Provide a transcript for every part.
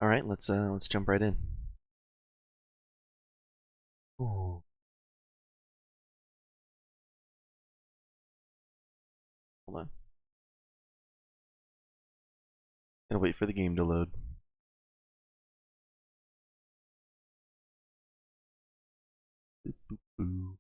All right, let's jump right in. Ooh. Hold on. Gotta wait for the game to load. Boop, boop, boo.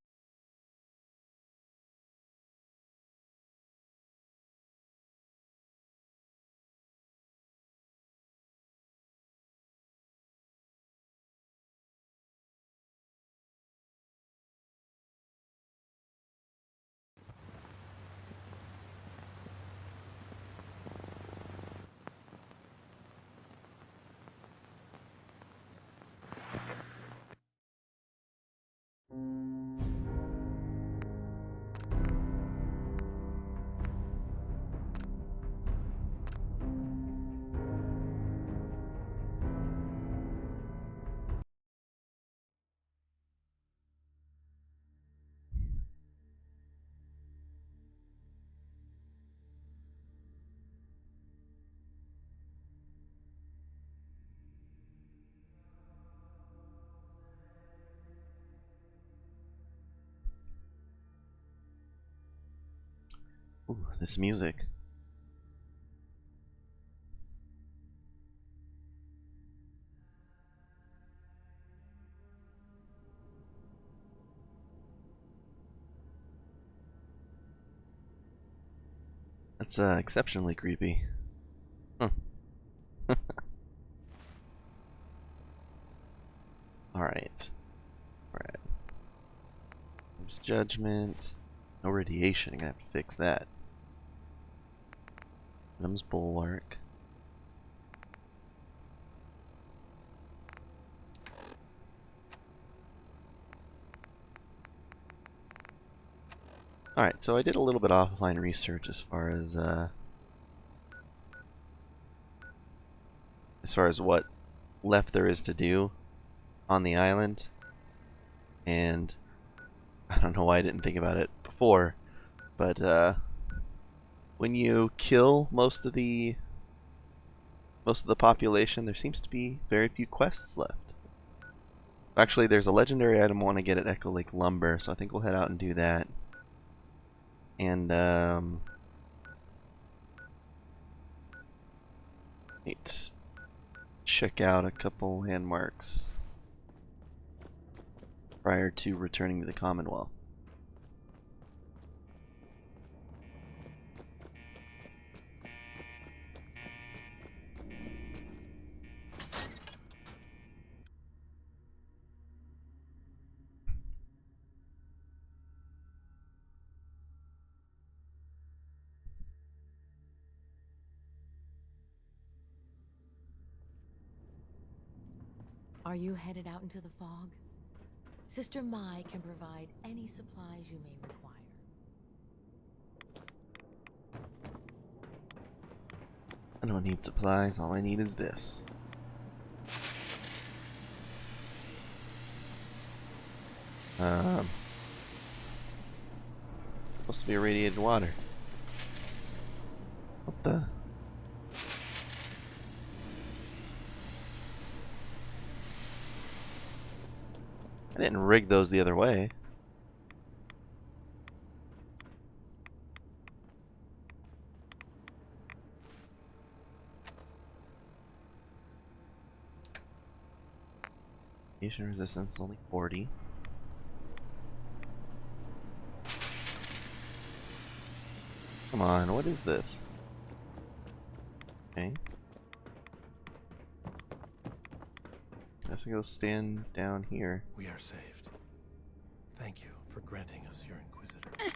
Ooh, this music. That's exceptionally creepy. Huh. All right. All right. There's judgment. No radiation. I'm gonna have to fix that. Adam's bulwark. All right. So I did a little bit offline research as far as what left there is to do on the island, and I don't know why I didn't think about it before, but when you kill most of the population, there seems to be very few quests left. Actually, there's a legendary item I want to get at Echo Lake Lumber, so I think we'll head out and do that. And need to check out a couple landmarks prior to returning to the Commonwealth. Are you headed out into the fog? Sister Mai can provide any supplies you may require. I don't need supplies, all I need is this. Supposed to be irradiated water. What the? I didn't rig those the other way. Radiation resistance is only 40. Come on, what is this? Okay. Guess I go stand down here. We are saved. Thank you for granting us your Inquisitor. I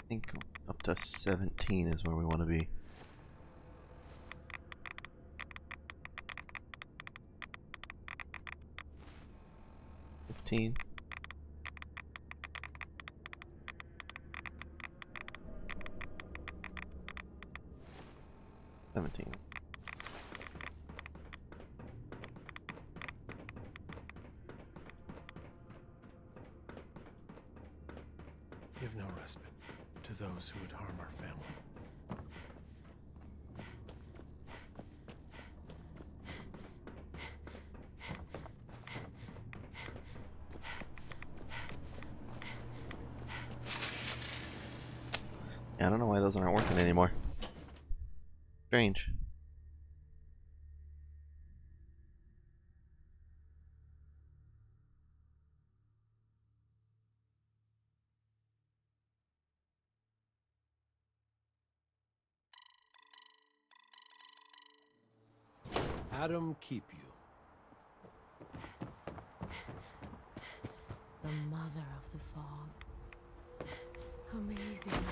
think up to 17 is where we want to be. 15. 17. Give no respite to those who would harm our family. Yeah, I don't know why those aren't working anymore. Strange. Adam keep you. The mother of the fog. Amazing.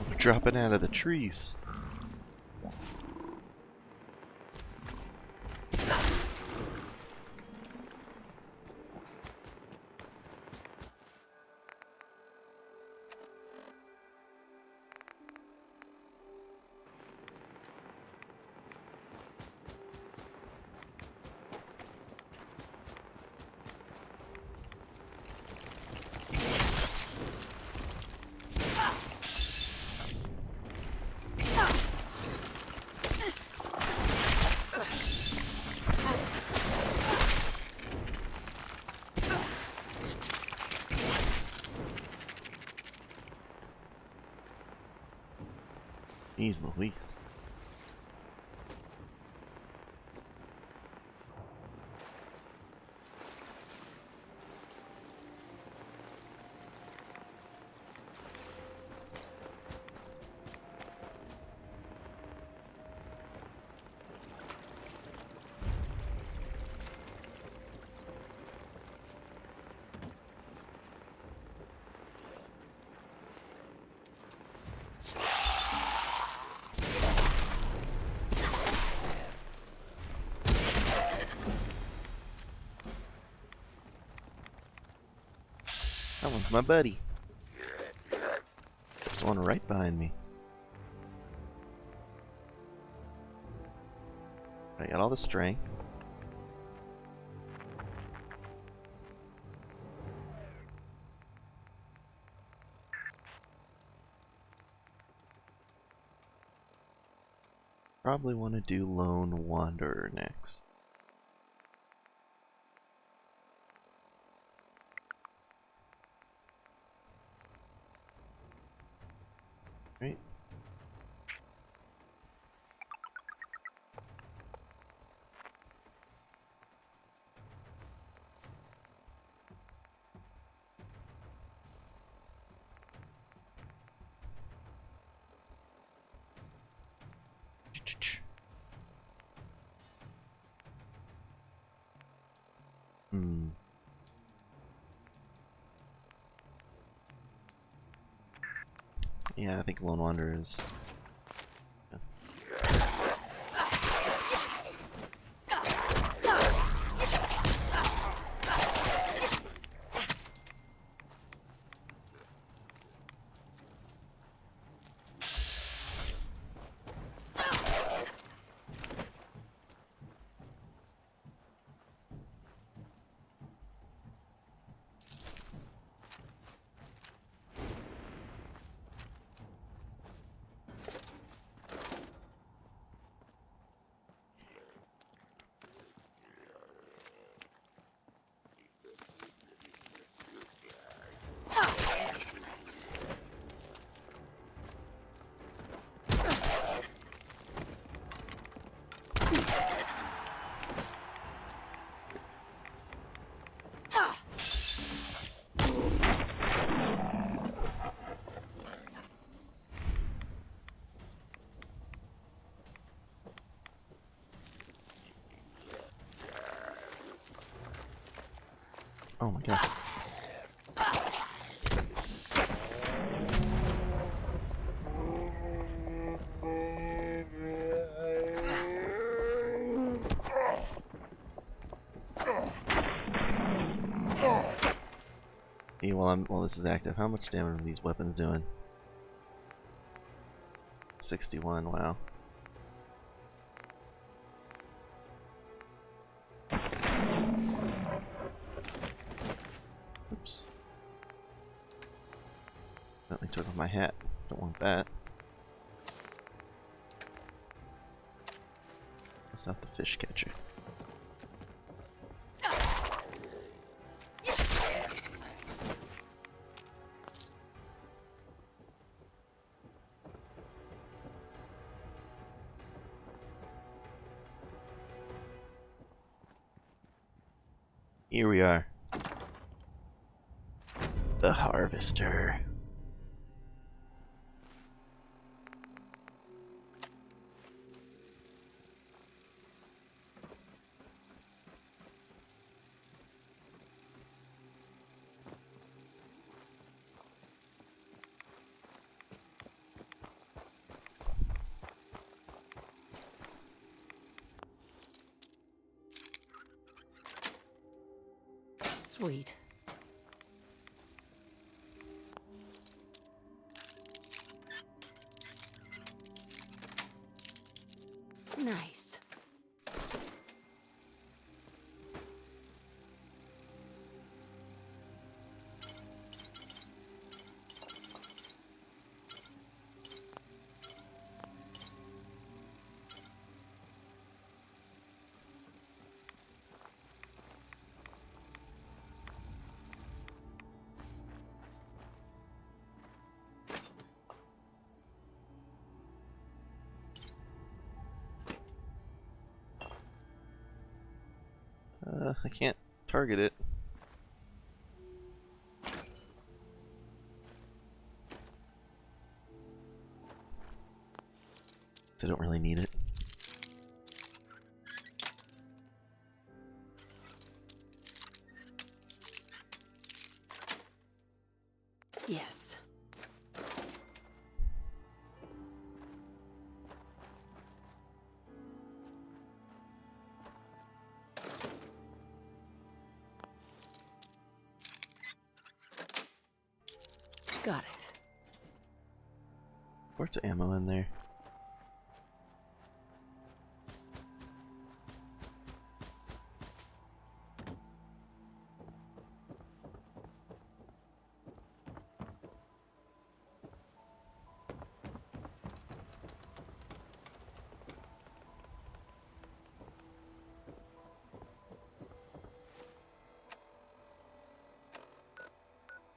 We're dropping out of the trees. Jeez Louise. That one's my buddy. There's one right behind me. I got all the strength. Probably want to do Lone Wanderer next. Right. Hmm. Yeah, I think Lone Wanderer is. Oh my god. Hey, while this is active, how much damage are these weapons doing? 61, wow. Oops. I took off my hat. Don't want that. That's not the fish catcher. Here we are. The Harvester. Sweet. Nice. I can't target it. I don't really need it. Yes. Got it. Where's ammo in there?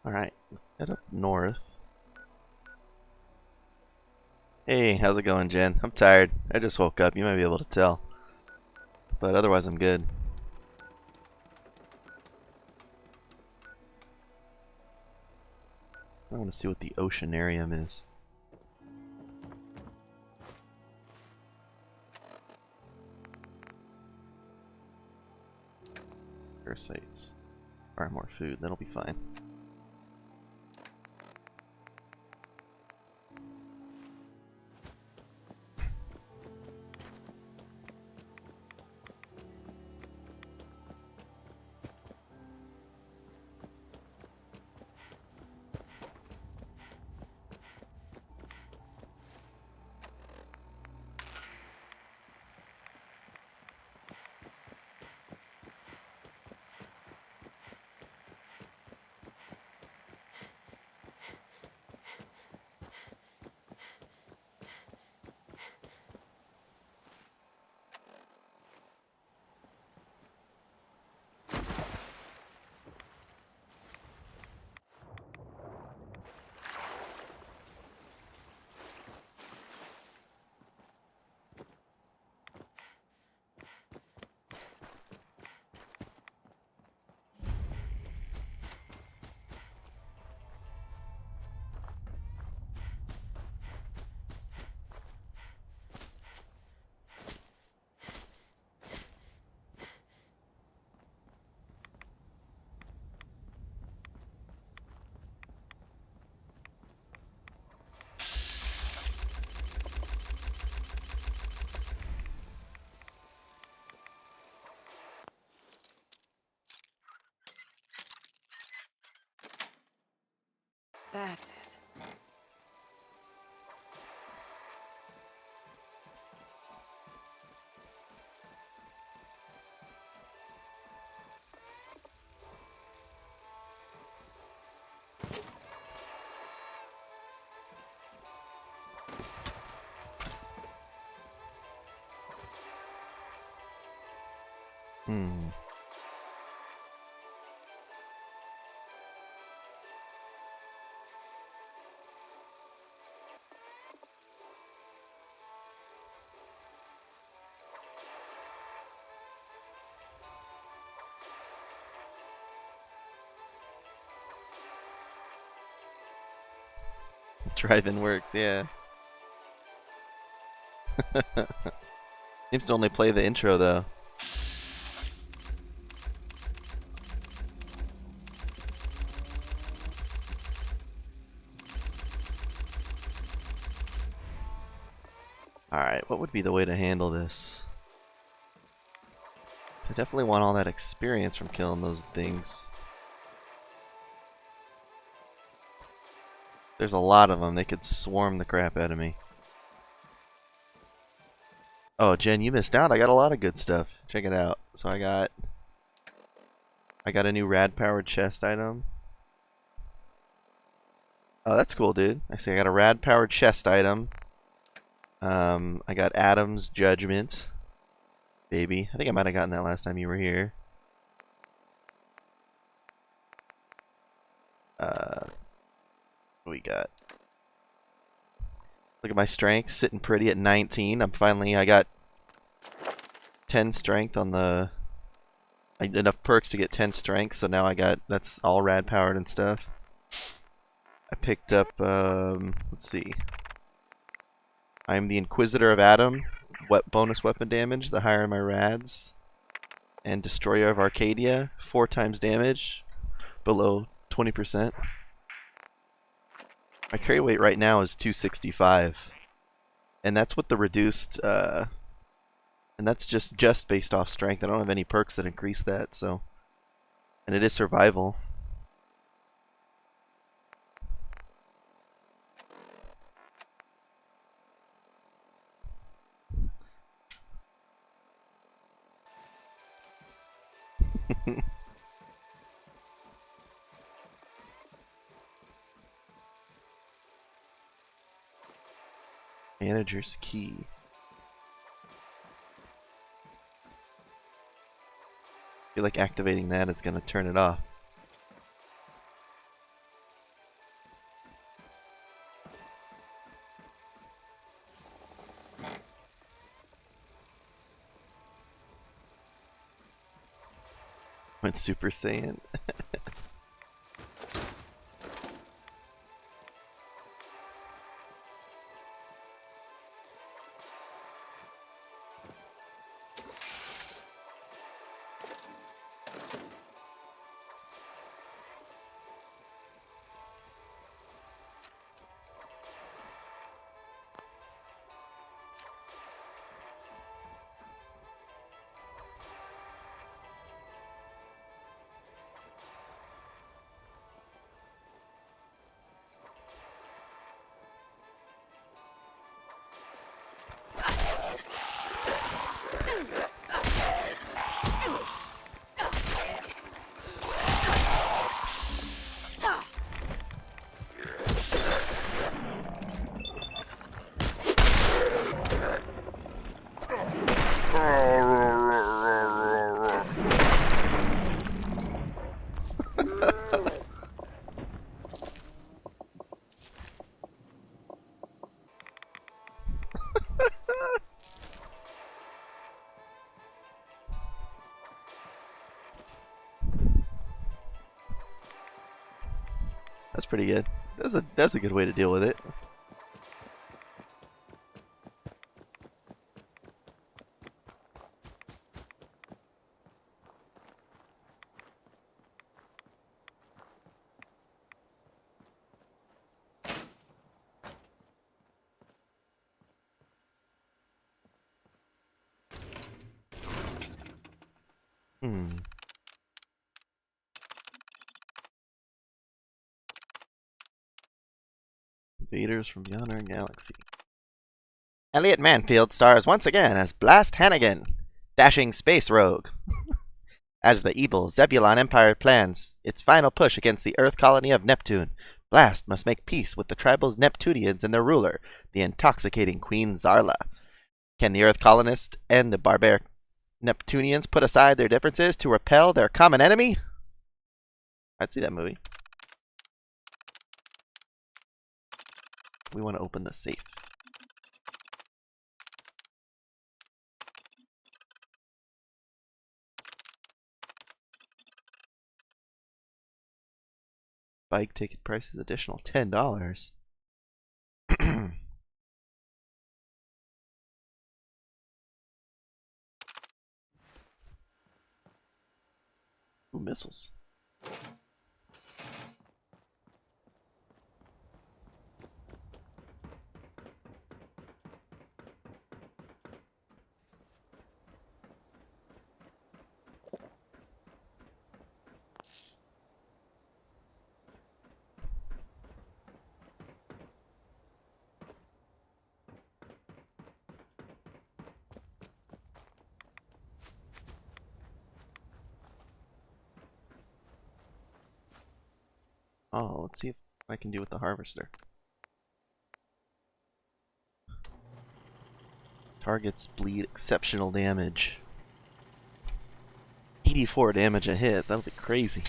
Alright, let's head up north. Hey, how's it going, Jen? I'm tired. I just woke up. You might be able to tell. But otherwise, I'm good. I want to see what the oceanarium is. Parasites. Or more food. That'll be fine. Hmm. Drive-in works, yeah. Seems to only play the intro though. Alright, what would be the way to handle this? I definitely want all that experience from killing those things. There's a lot of them. They could swarm the crap out of me. Oh, Jen, you missed out. I got a lot of good stuff. Check it out. So I got a new rad-powered chest item. Oh, that's cool, dude. I got a rad-powered chest item. I got Adam's Judgment. Baby. I think I might have gotten that last time you were here. What do we got? Look at my strength, sitting pretty at 19. I got 10 strength on the... enough perks to get 10 strength, so now that's all rad powered and stuff. I picked up, let's see. I'm the Inquisitor of Adam, bonus weapon damage, the higher my rads. And Destroyer of Arcadia, 4 times damage, below 20%. My carry weight right now is 265. And that's with the reduced, and that's just based off strength. I don't have any perks that increase that, so. And it is survival. Manager's key. I feel like activating that is going to turn it off. Went Super Saiyan. That's pretty good. That's a good way to deal with it. Invaders from beyond our galaxy. Elliot Manfield stars once again as Blast Hannigan, dashing space rogue. As the evil Zebulon Empire plans its final push against the Earth colony of Neptune, Blast must make peace with the tribal Neptunians and their ruler, the intoxicating Queen Zarla. Can the Earth colonists end the barbaric Neptunians put aside their differences to repel their common enemy? I'd see that movie. We want to open the safe. Bike ticket price is additional $10. Ooh, missiles. Oh, let's see if I can do with the harvester. Targets bleed exceptional damage. 84 damage a hit, that'll be crazy.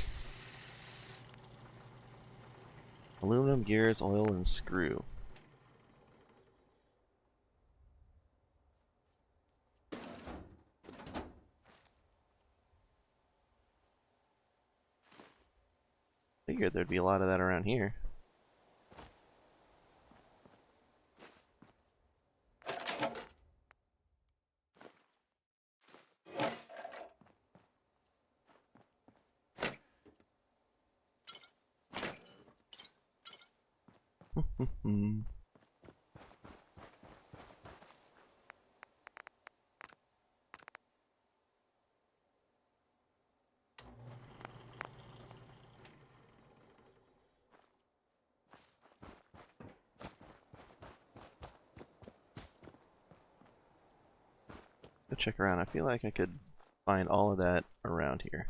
Aluminum, gears, oil, and screw. Figured there'd be a lot of that around here. Go check around. I feel like I could find all of that around here.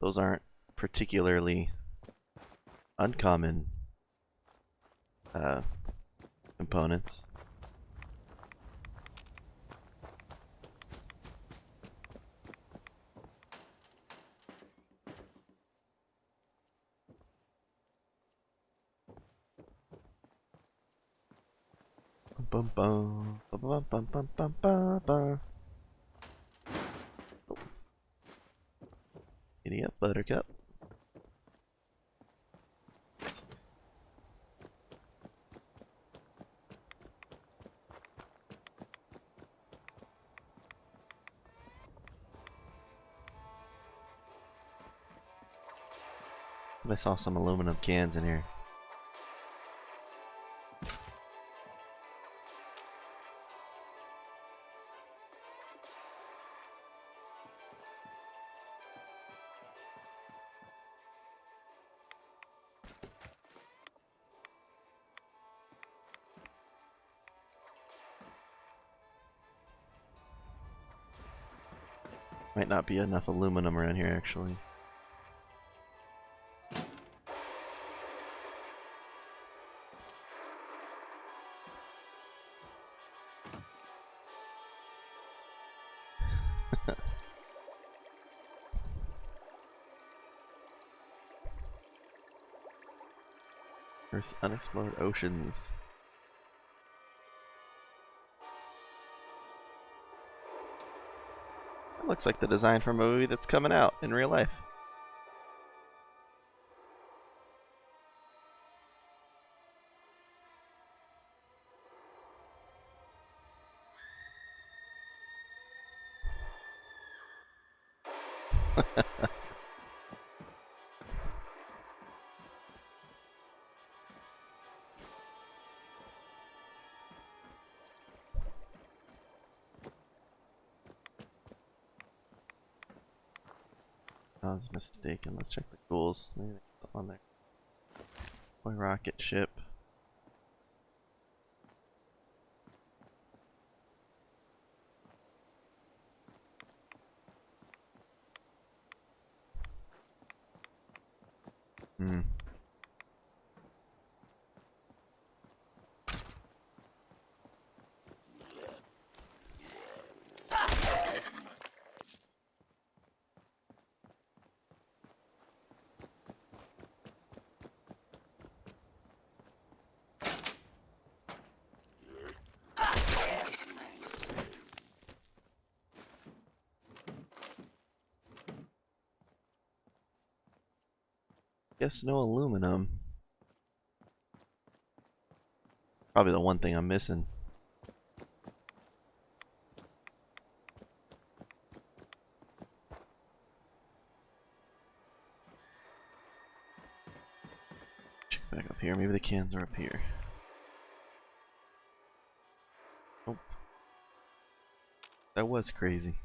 Those aren't particularly uncommon components. Bum bum bum bum bum bum bum bum bum. Oh. Giddy up, Buttercup. I saw some aluminum cans in here. Might not be enough aluminum around here, actually. Earth's unexplored oceans. That looks like the design from a movie that's coming out in real life. I was mistaken. Let's check the tools. Maybe there's stuff on there. Toy rocket ship. Hmm. Guess no aluminum. Probably the one thing I'm missing. Check back up here. Maybe the cans are up here. Nope. That was crazy.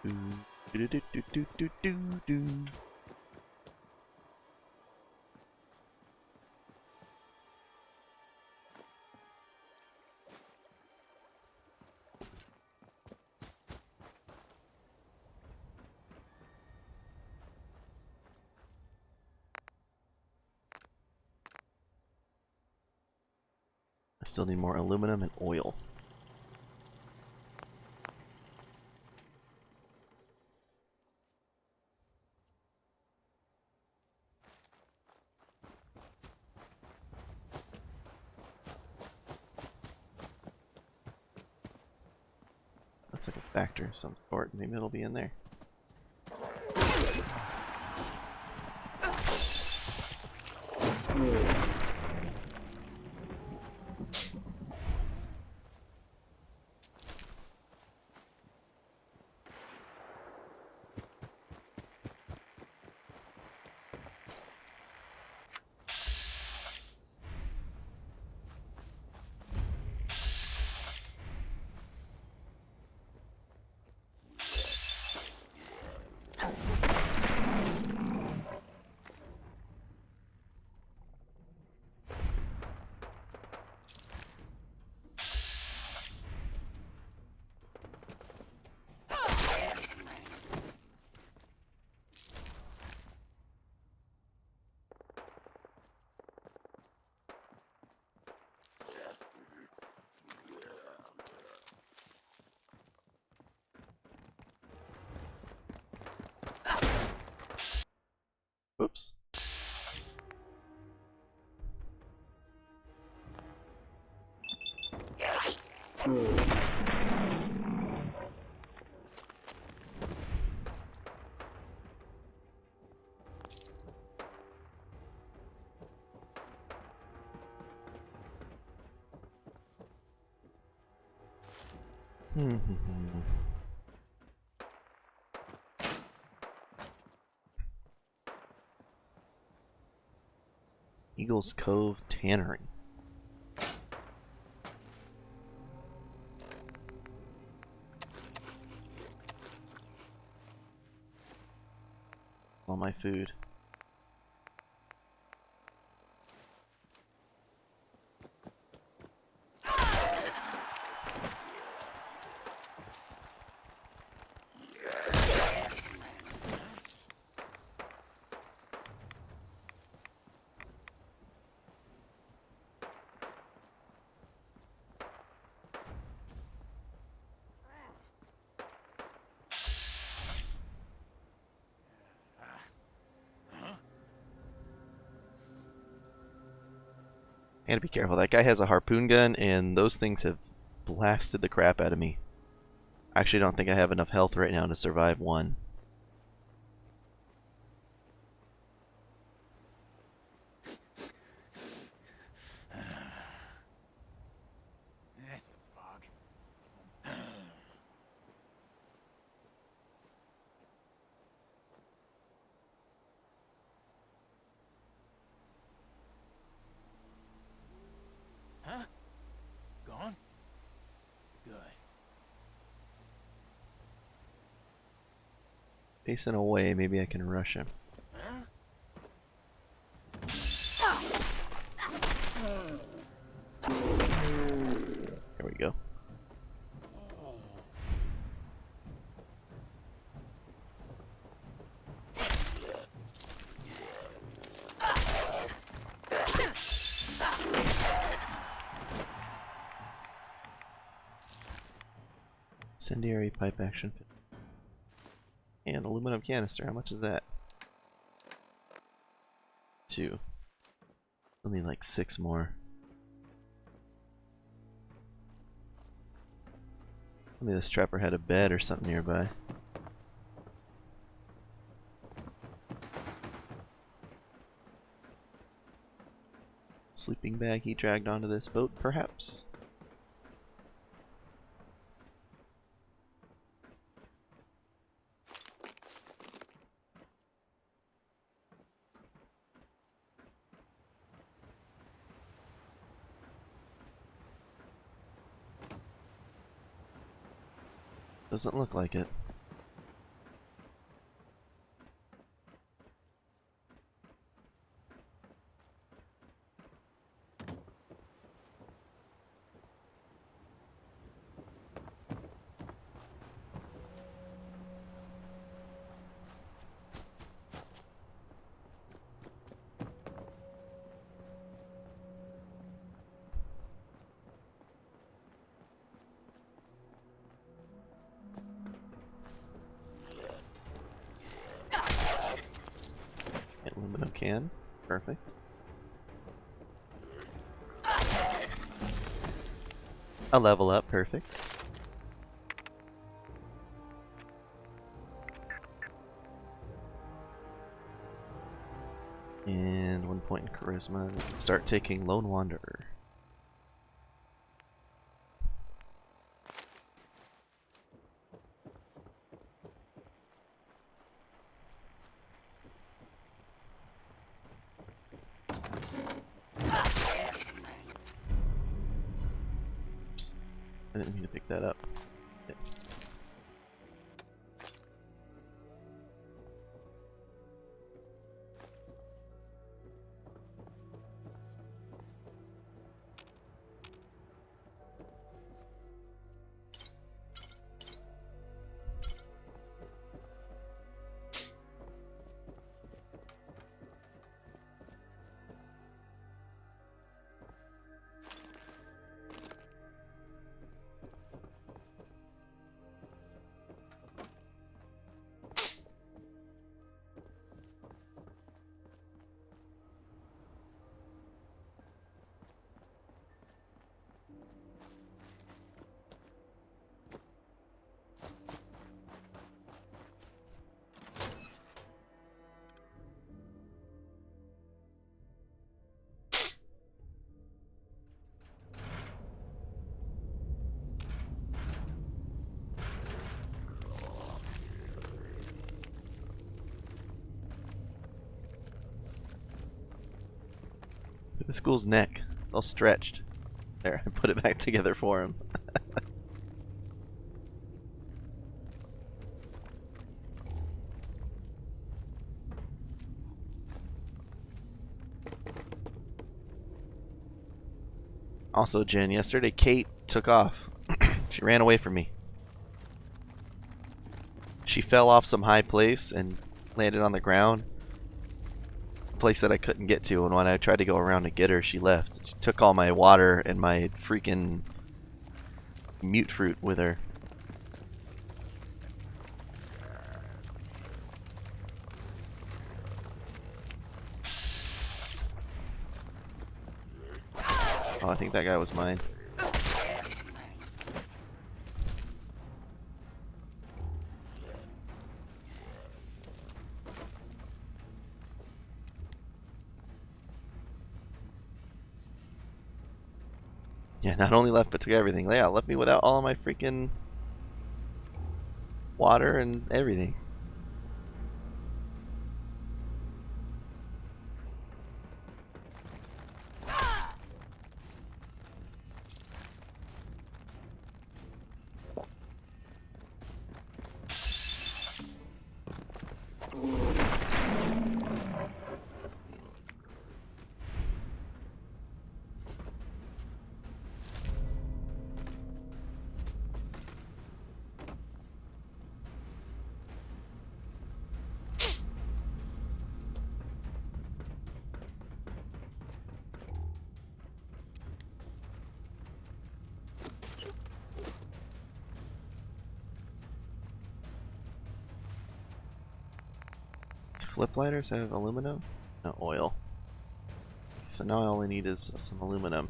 Do, do, do, do, do, do, do, do. I still need more aluminum and oil. Looks like a factor of some sort. Maybe it'll be in there. Oops. Eagles Cove Tannery. All my food. I gotta be careful. That guy has a harpoon gun, and those things have blasted the crap out of me. I actually don't think I have enough health right now to survive one. That's the fog. Huh? Gone? Good. Facing away, maybe I can rush him. Huh? There we go. Incendiary pipe action. And aluminum canister. How much is that? 2. Still need like 6 more. Maybe this trapper had a bed or something nearby. Sleeping bag he dragged onto this boat, perhaps? Doesn't look like it. Aluminum can. Perfect. A level up. Perfect. And 1 point in charisma. Start taking Lone Wanderer. Oops. I didn't mean to pick that up. Yes. Look at the school's neck. It's all stretched. There, I put it back together for him. Also, Jen, yesterday Kate took off. She ran away from me. She fell off some high place and landed on the ground. A place that I couldn't get to, and when I tried to go around to get her, she left. She took all my water and my freaking mute fruit with her. Oh, I think that guy was mine. Yeah, not only left but took everything. Yeah, left me without all of my freaking water and everything. Flip lighters have aluminum? No, oil. So now all we need is some aluminum.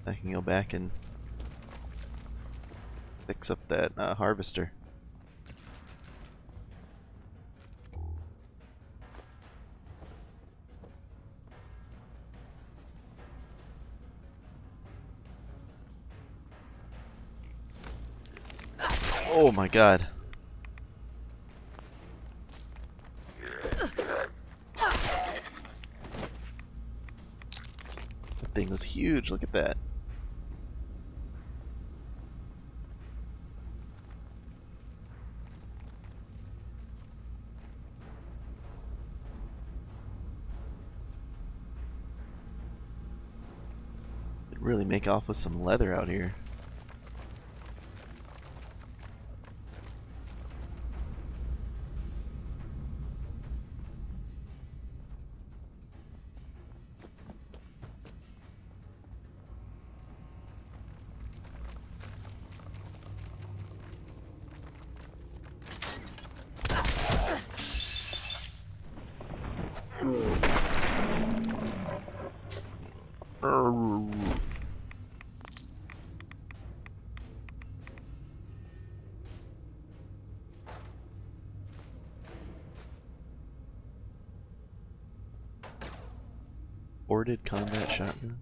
I can go back and fix up that harvester. Oh my god. That thing was huge, look at that. Could really make off with some leather out here. Boarded combat shotgun.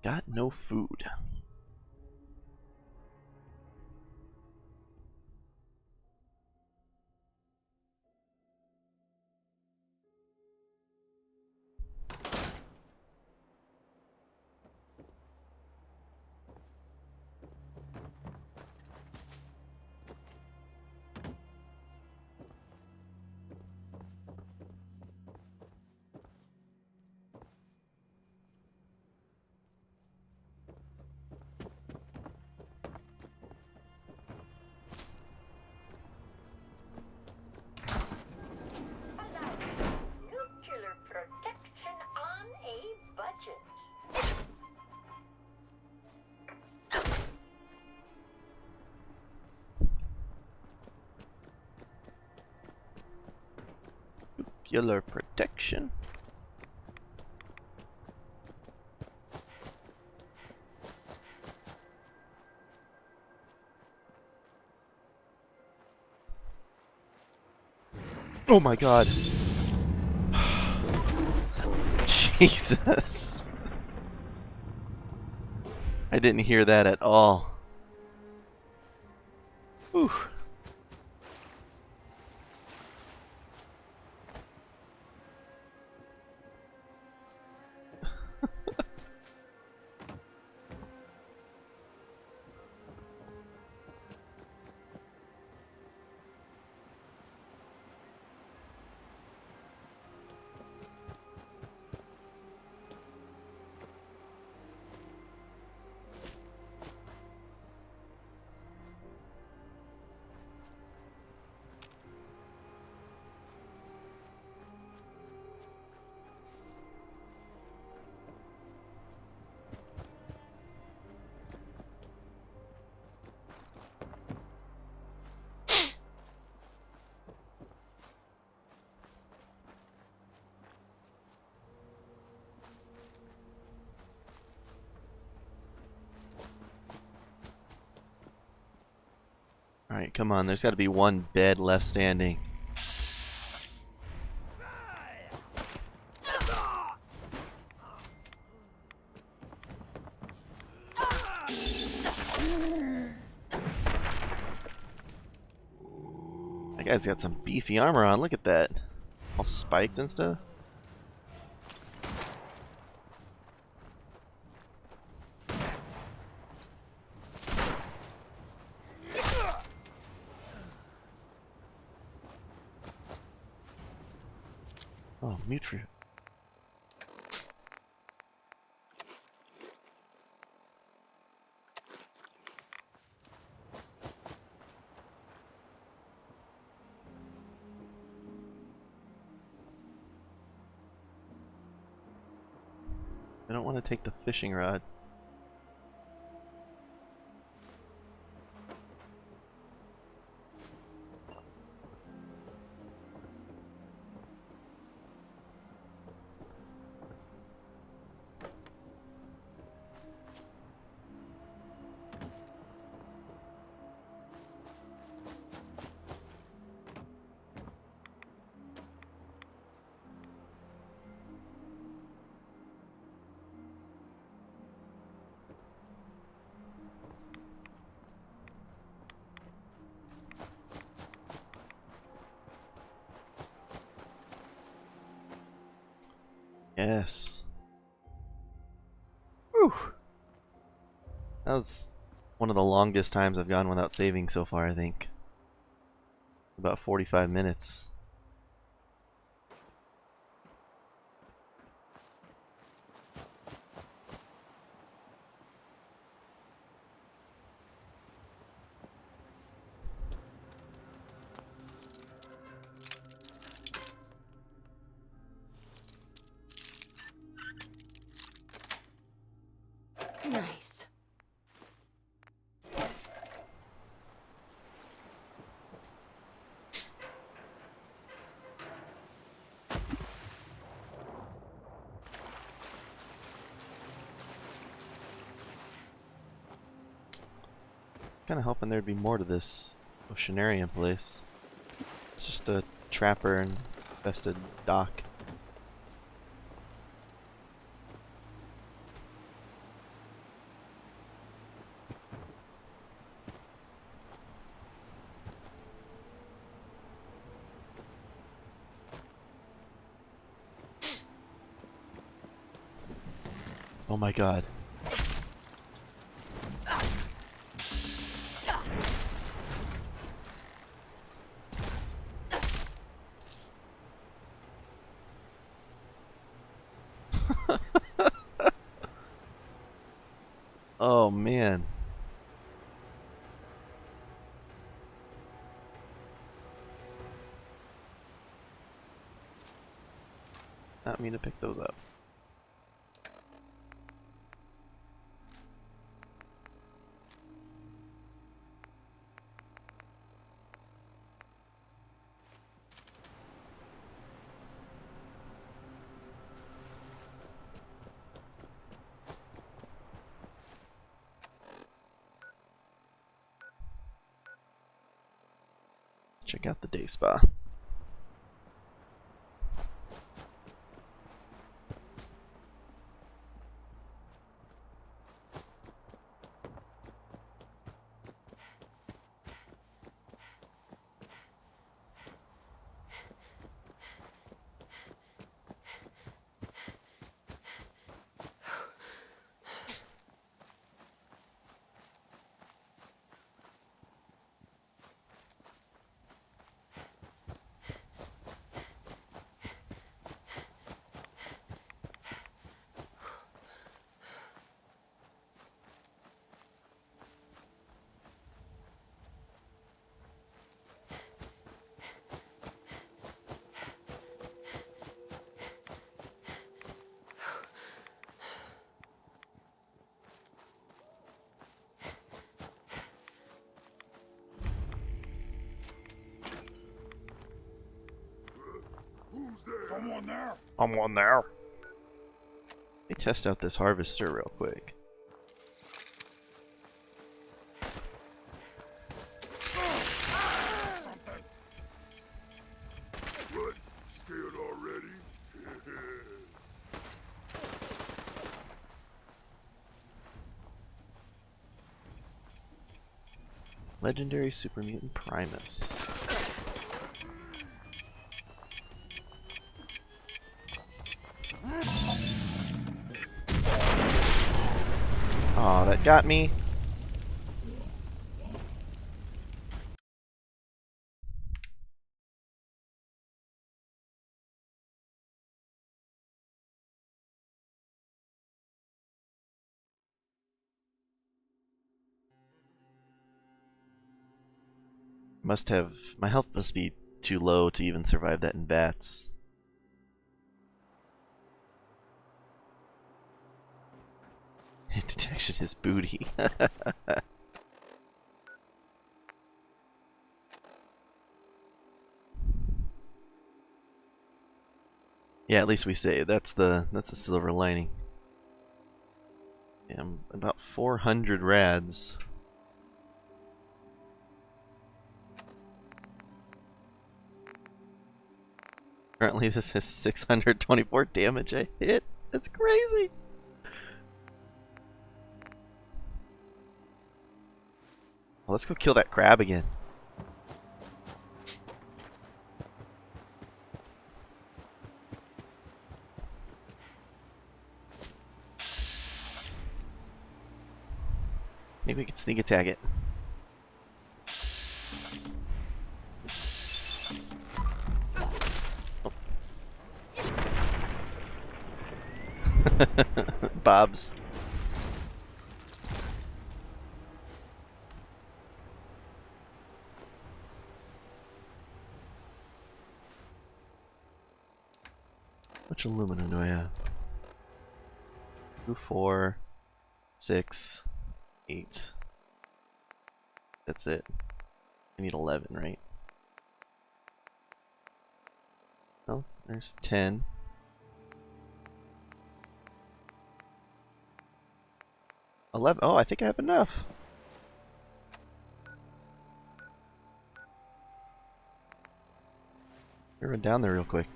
Got no food. Nuclear protection on a budget. Nuclear protection. Oh my god. Jesus. I didn't hear that at all. Whew. Alright, come on. There's got to be one bed left standing. That guy's got some beefy armor on. Look at that. All spiked and stuff. Oh, Mutru. I don't want to take the fishing rod. Yes. Whew. That was one of the longest times I've gone without saving so far, I think. About 45 minutes. Nice. Kinda hoping there'd be more to this oceanarium place. It's just a trapper and infested dock. Oh my god. Oh man. Not mean to pick those up. Check out the day spa. Someone there. Let me test out this harvester real quick. What? Scared already? Legendary Super Mutant Primus. Aw, that got me. My health must be too low to even survive that in bats. section his booty. Yeah, at least we say that's the silver lining. Yeah, I'm about 400 rads. Currently, this has 624 damage a hit. That's crazy. Well, let's go kill that crab again. Maybe we can sneak attack it. Oh. Bob's. Which aluminum do I have? 2, 4, 6, 8. That's it. I need 11, right? Oh, there's 10. Oh, I think I have enough. Let me run down there real quick.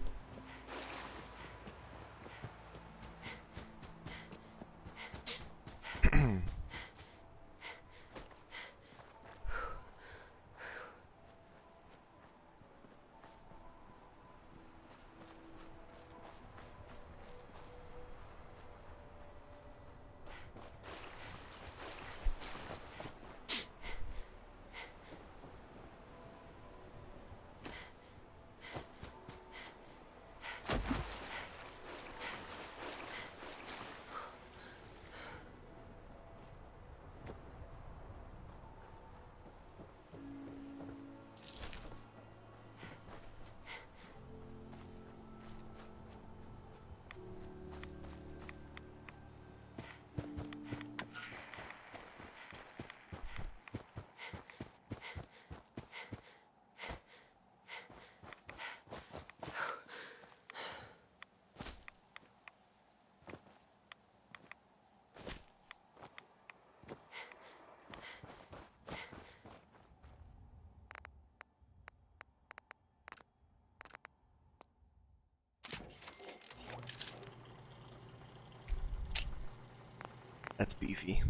That's beefy.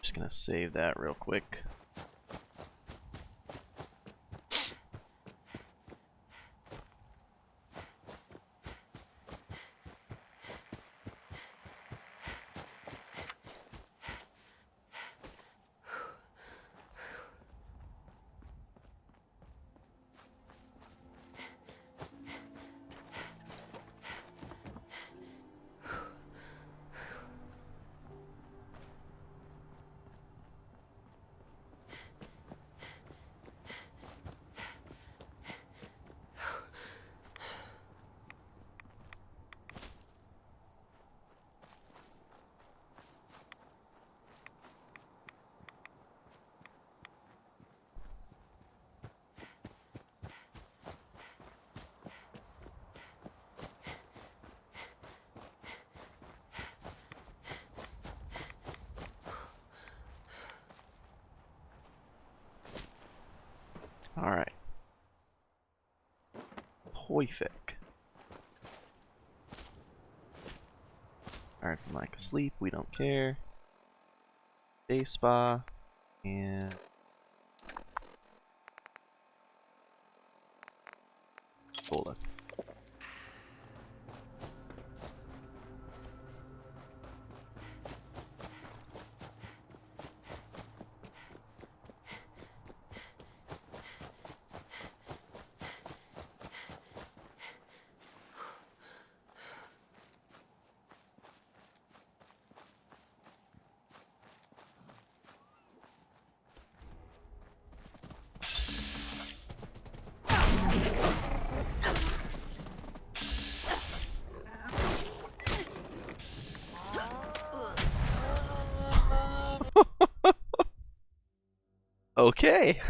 Just gonna save that real quick. Alright. Perfect. Alright, Mike asleep, we don't care. Day spa, and cola. Okay.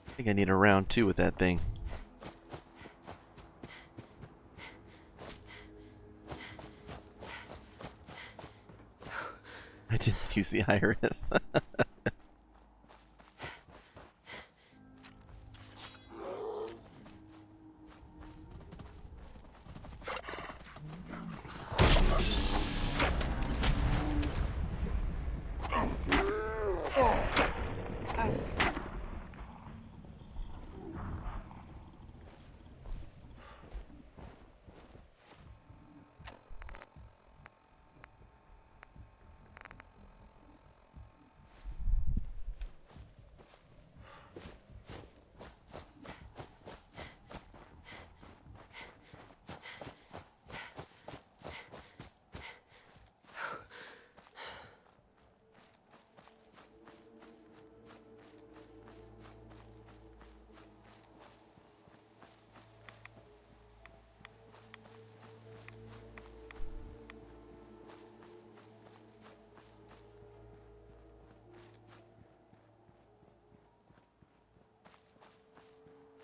I think I need a round 2 with that thing. I didn't use the iris.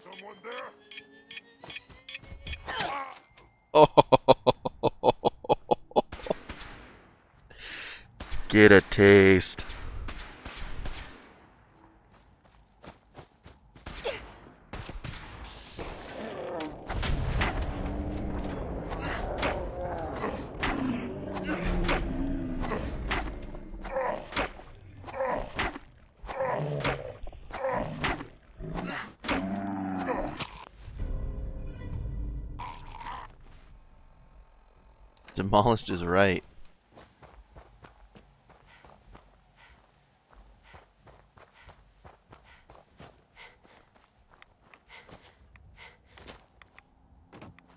Someone there? Oh, get a taste. Demolished is right.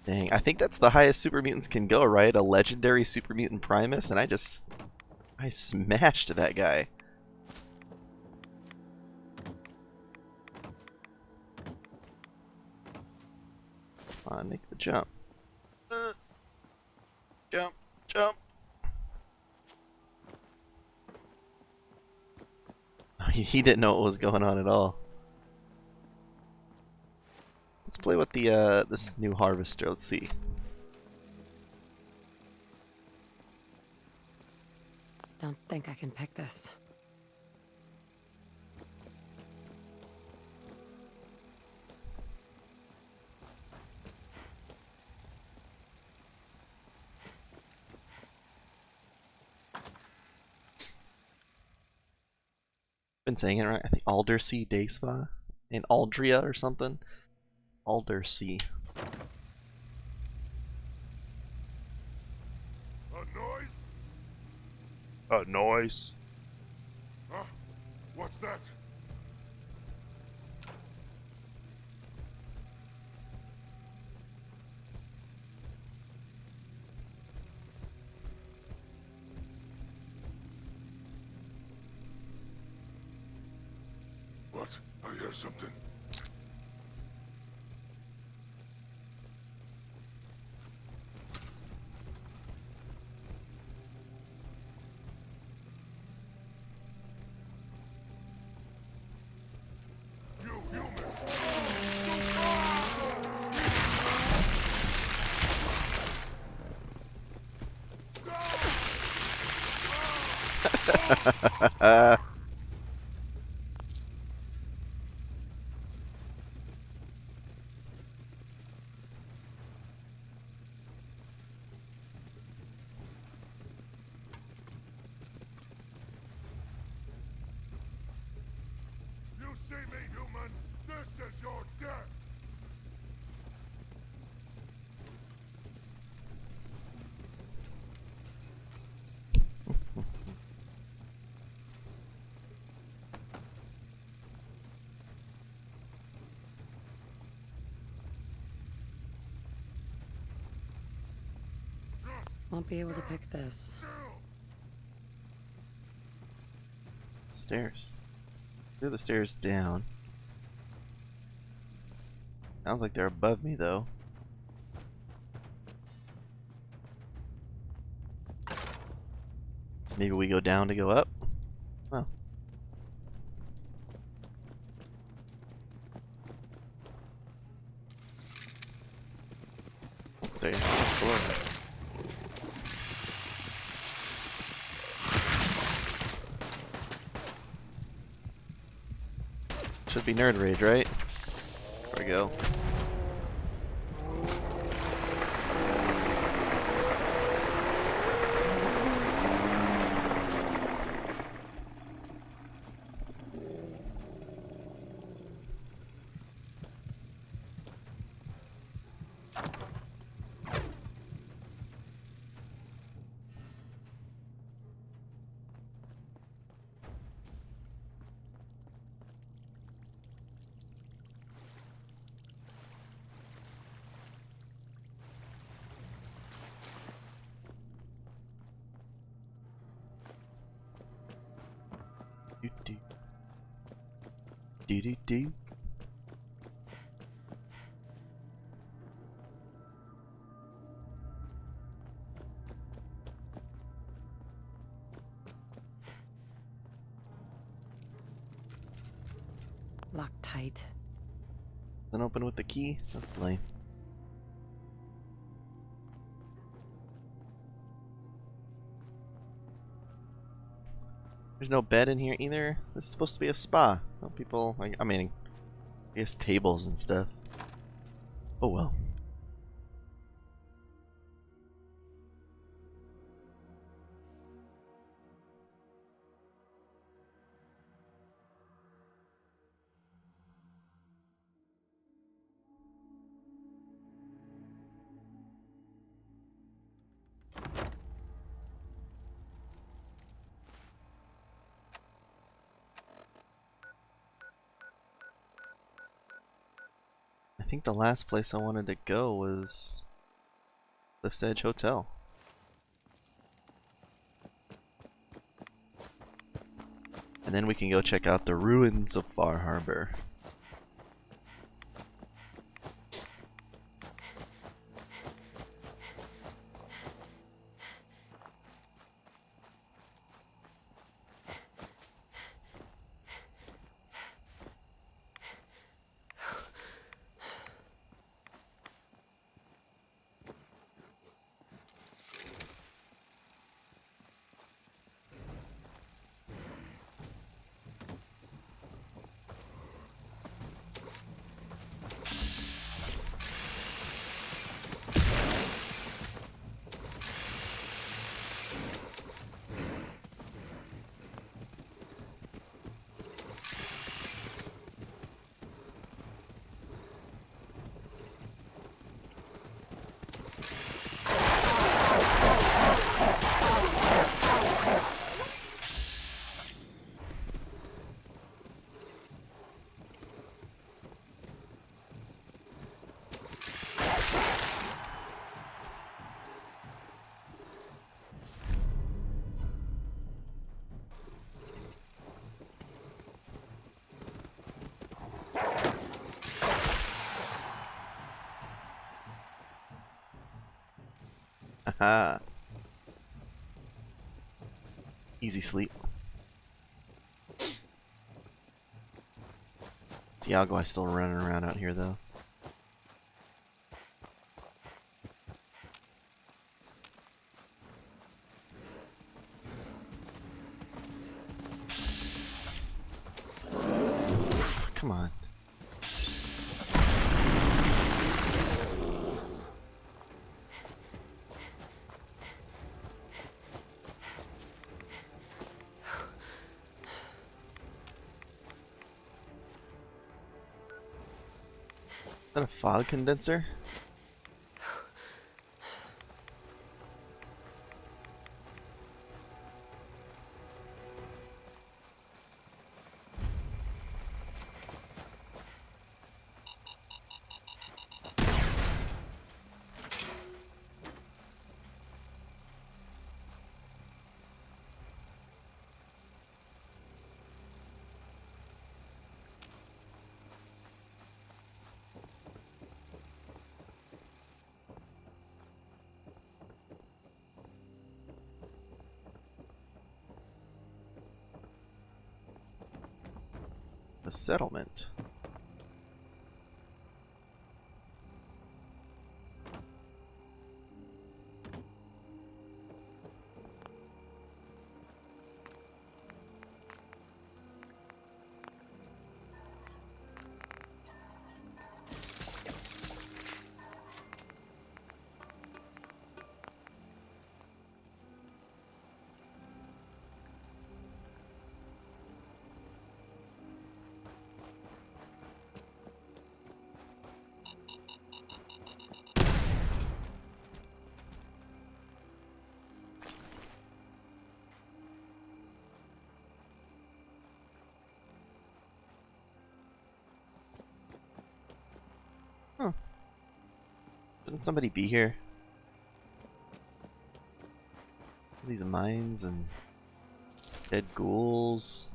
Dang, I think that's the highest super mutants can go, right? A legendary super mutant Primus, and I smashed that guy. Come on, make the jump. Jump, jump. He didn't know what was going on at all. Let's play with the this new harvester. Let's see. Don't think I can pick this. Been saying it right. I think Aldersea Day Spa in Aldria or something. Aldersea. A noise? A noise? Huh? What's that? What? I hear something. You human! You see me, human? This is your death! Won't be able to pick this. Stairs. Through the stairs down. Sounds like they're above me though. So maybe we go down to go up? Oh. There you go. Floor. Should be Nerd Rage, right? There we go. Do do do do do. Locked tight. Then open with the key. That's lame. There's no bed in here either. This is supposed to be a spa. No people, like, I mean, I guess tables and stuff. Oh well. I think the last place I wanted to go was Cliff's Edge Hotel. And then we can go check out the ruins of Far Harbor. Haha. Easy sleep. Tiago, I still running around out here though. Come on. Is that a fog condenser? The settlement. Huh. Shouldn't somebody be here? These mines and dead ghouls.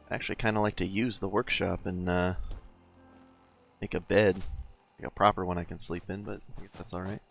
I actually kind of like to use the workshop and make a bed, like a proper one I can sleep in, but I guess that's alright.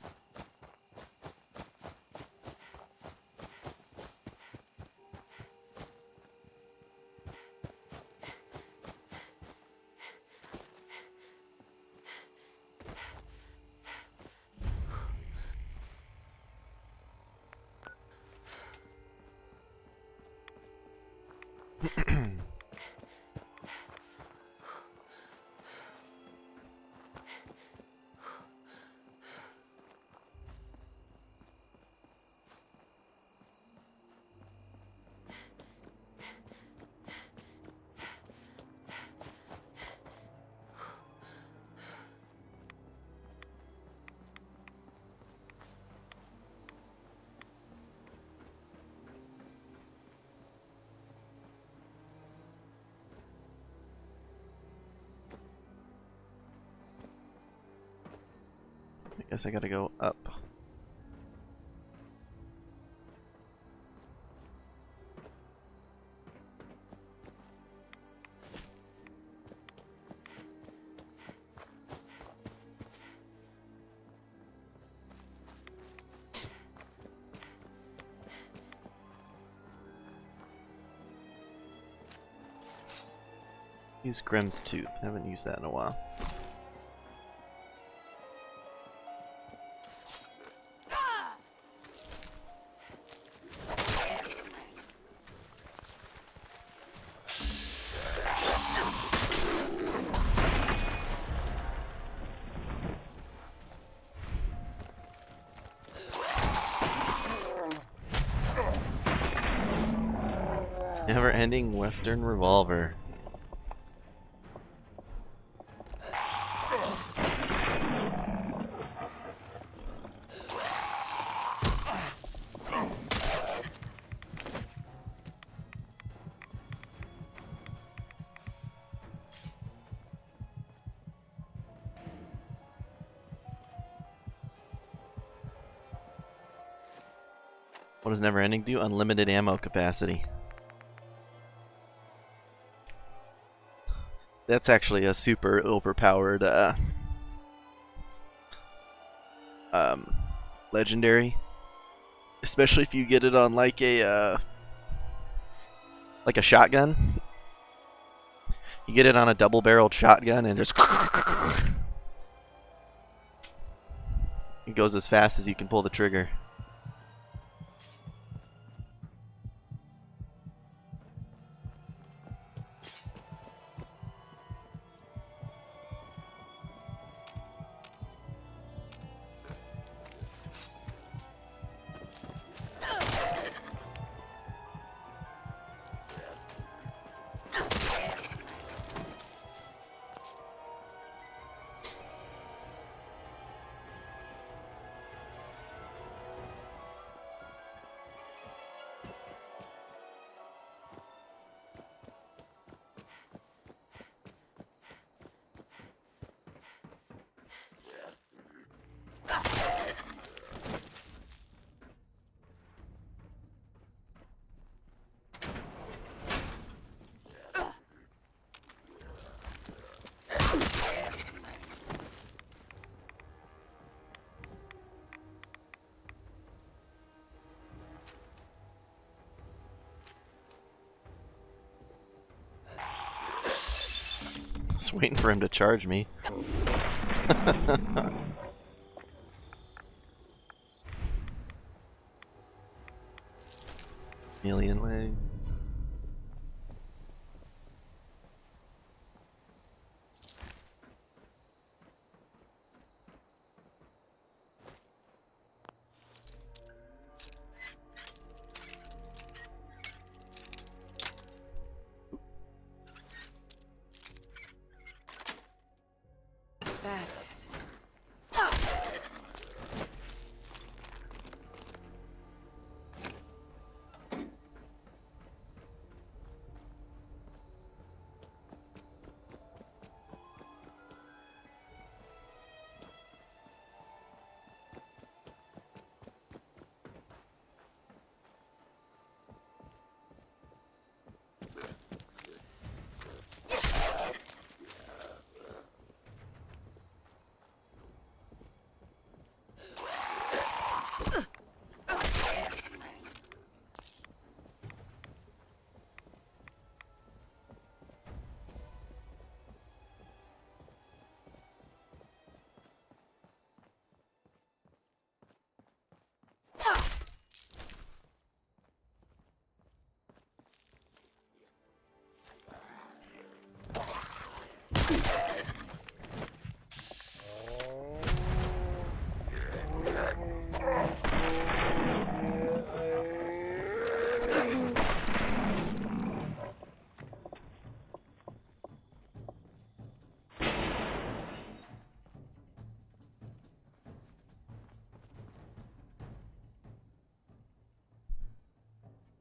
I guess I gotta go up. Use Grimm's Tooth. I haven't used that in a while. Never-ending Western revolver. What does never-ending do? Unlimited ammo capacity. That's actually a super overpowered legendary, especially if you get it on like a shotgun. You get it on a double-barreled shotgun and just it goes as fast as you can pull the trigger. Just waiting for him to charge me. Alien leg. That's it.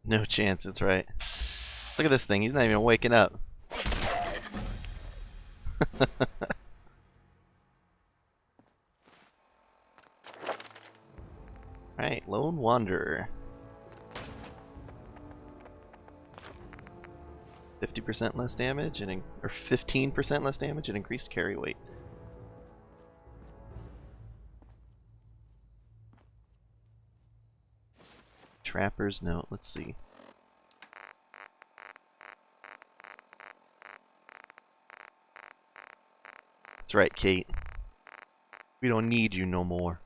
No chance, it's right. Look at this thing, he's not even waking up. Alright, Lone Wanderer. 50% less damage and or 15% less damage and increased carry weight. Trapper's Note, let's see. That's right, Kate. We don't need you no more.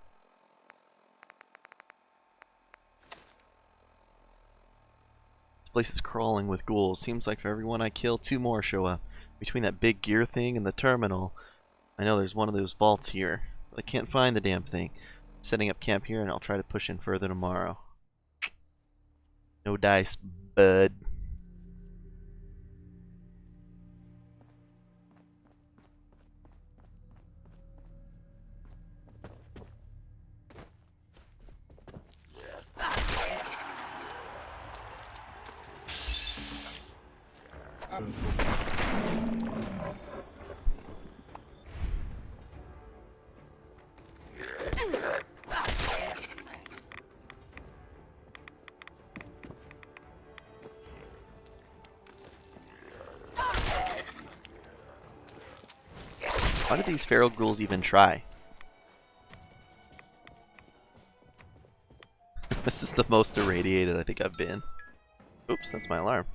This place is crawling with ghouls. Seems like for every one I kill, 2 more show up. Between that big gear thing and the terminal, I know there's one of those vaults here. But I can't find the damn thing. I'm setting up camp here and I'll try to push in further tomorrow. No dice, bud. Why did these feral ghouls even try? This is the most irradiated I think I've been. Oops, that's my alarm.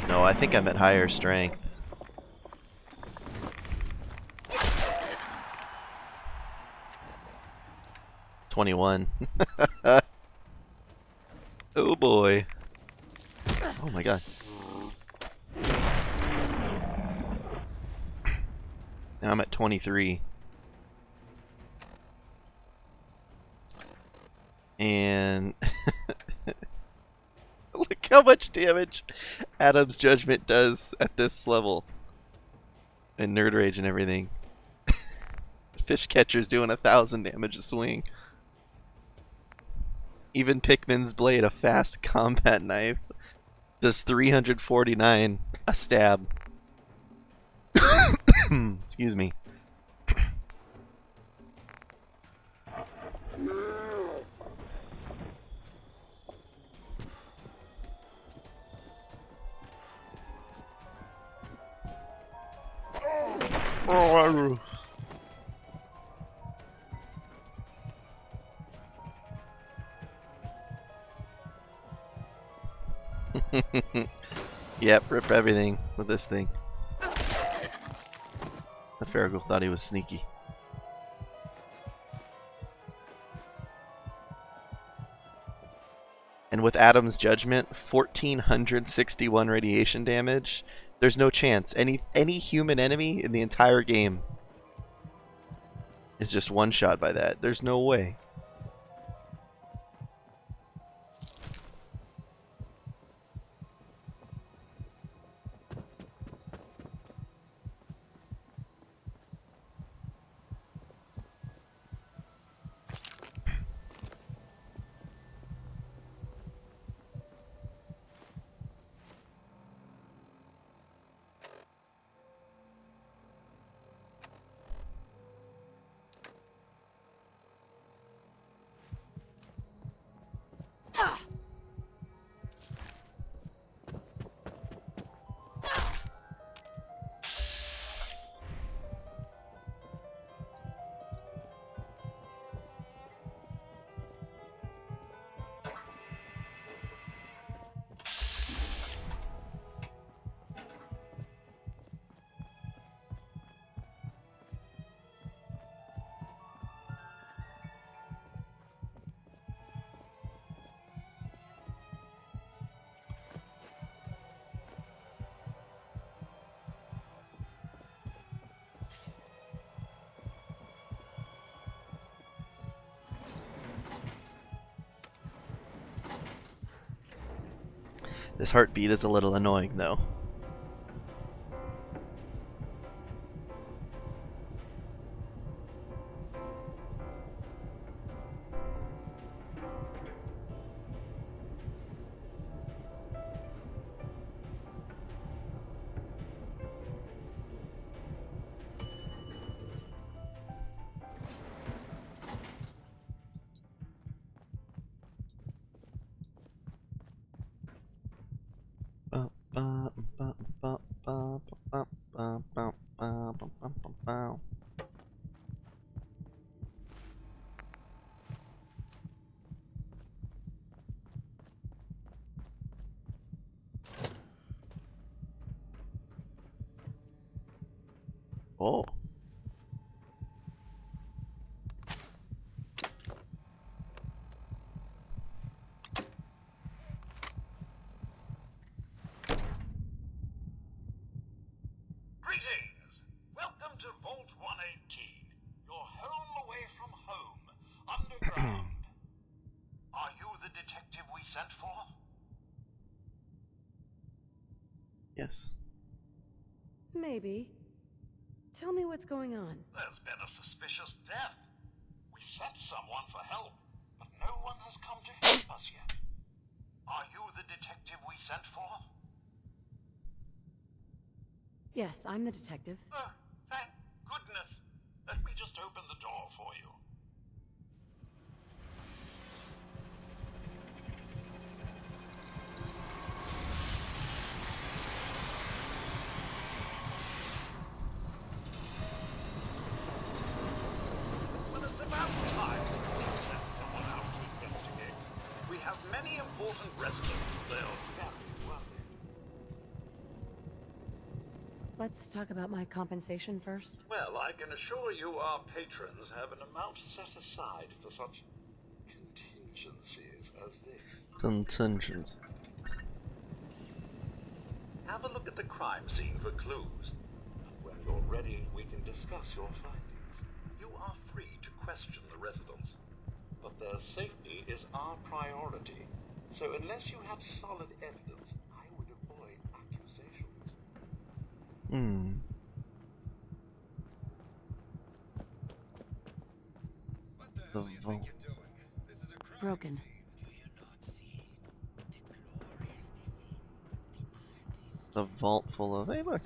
No, I think I'm at higher strength. $21. Oh boy. Oh my god. Now I'm at 23. And look how much damage Adam's Judgment does at this level. And Nerd Rage and everything. Fish Catcher's doing 1,000 damage a swing. Even Pikmin's Blade, a fast combat knife, does 349 a stab. Excuse me. Oh, Yep, rip everything with this thing. The Farragle thought he was sneaky. And with Adam's judgment, 1461 radiation damage. There's no chance any human enemy in the entire game is just one shot by that. There's no way. This heartbeat is a little annoying, though. Oh. Greetings! Welcome to Vault 118, your home away from home, underground. Are you the detective we sent for? Yes. Maybe. Tell me what's going on. There's been a suspicious death. We sent someone for help, but no one has come to help us yet. Are you the detective we sent for? Yes, I'm the detective. Oh, thank goodness. Let me just open the door for you. Well, it's about time we sent someone out to investigate. We have many important residents they'll very worried. Let's talk about my compensation first. Well, I can assure you our patrons have an amount set aside for such contingencies as this. Contingents. Have a look at the crime scene for clues. And when you're ready, we can discuss your findings. You are free to question the residents, but their safety is our priority. So unless you have solid evidence, I would avoid accusations. The vault. Broken. The vault full of. Hey, look.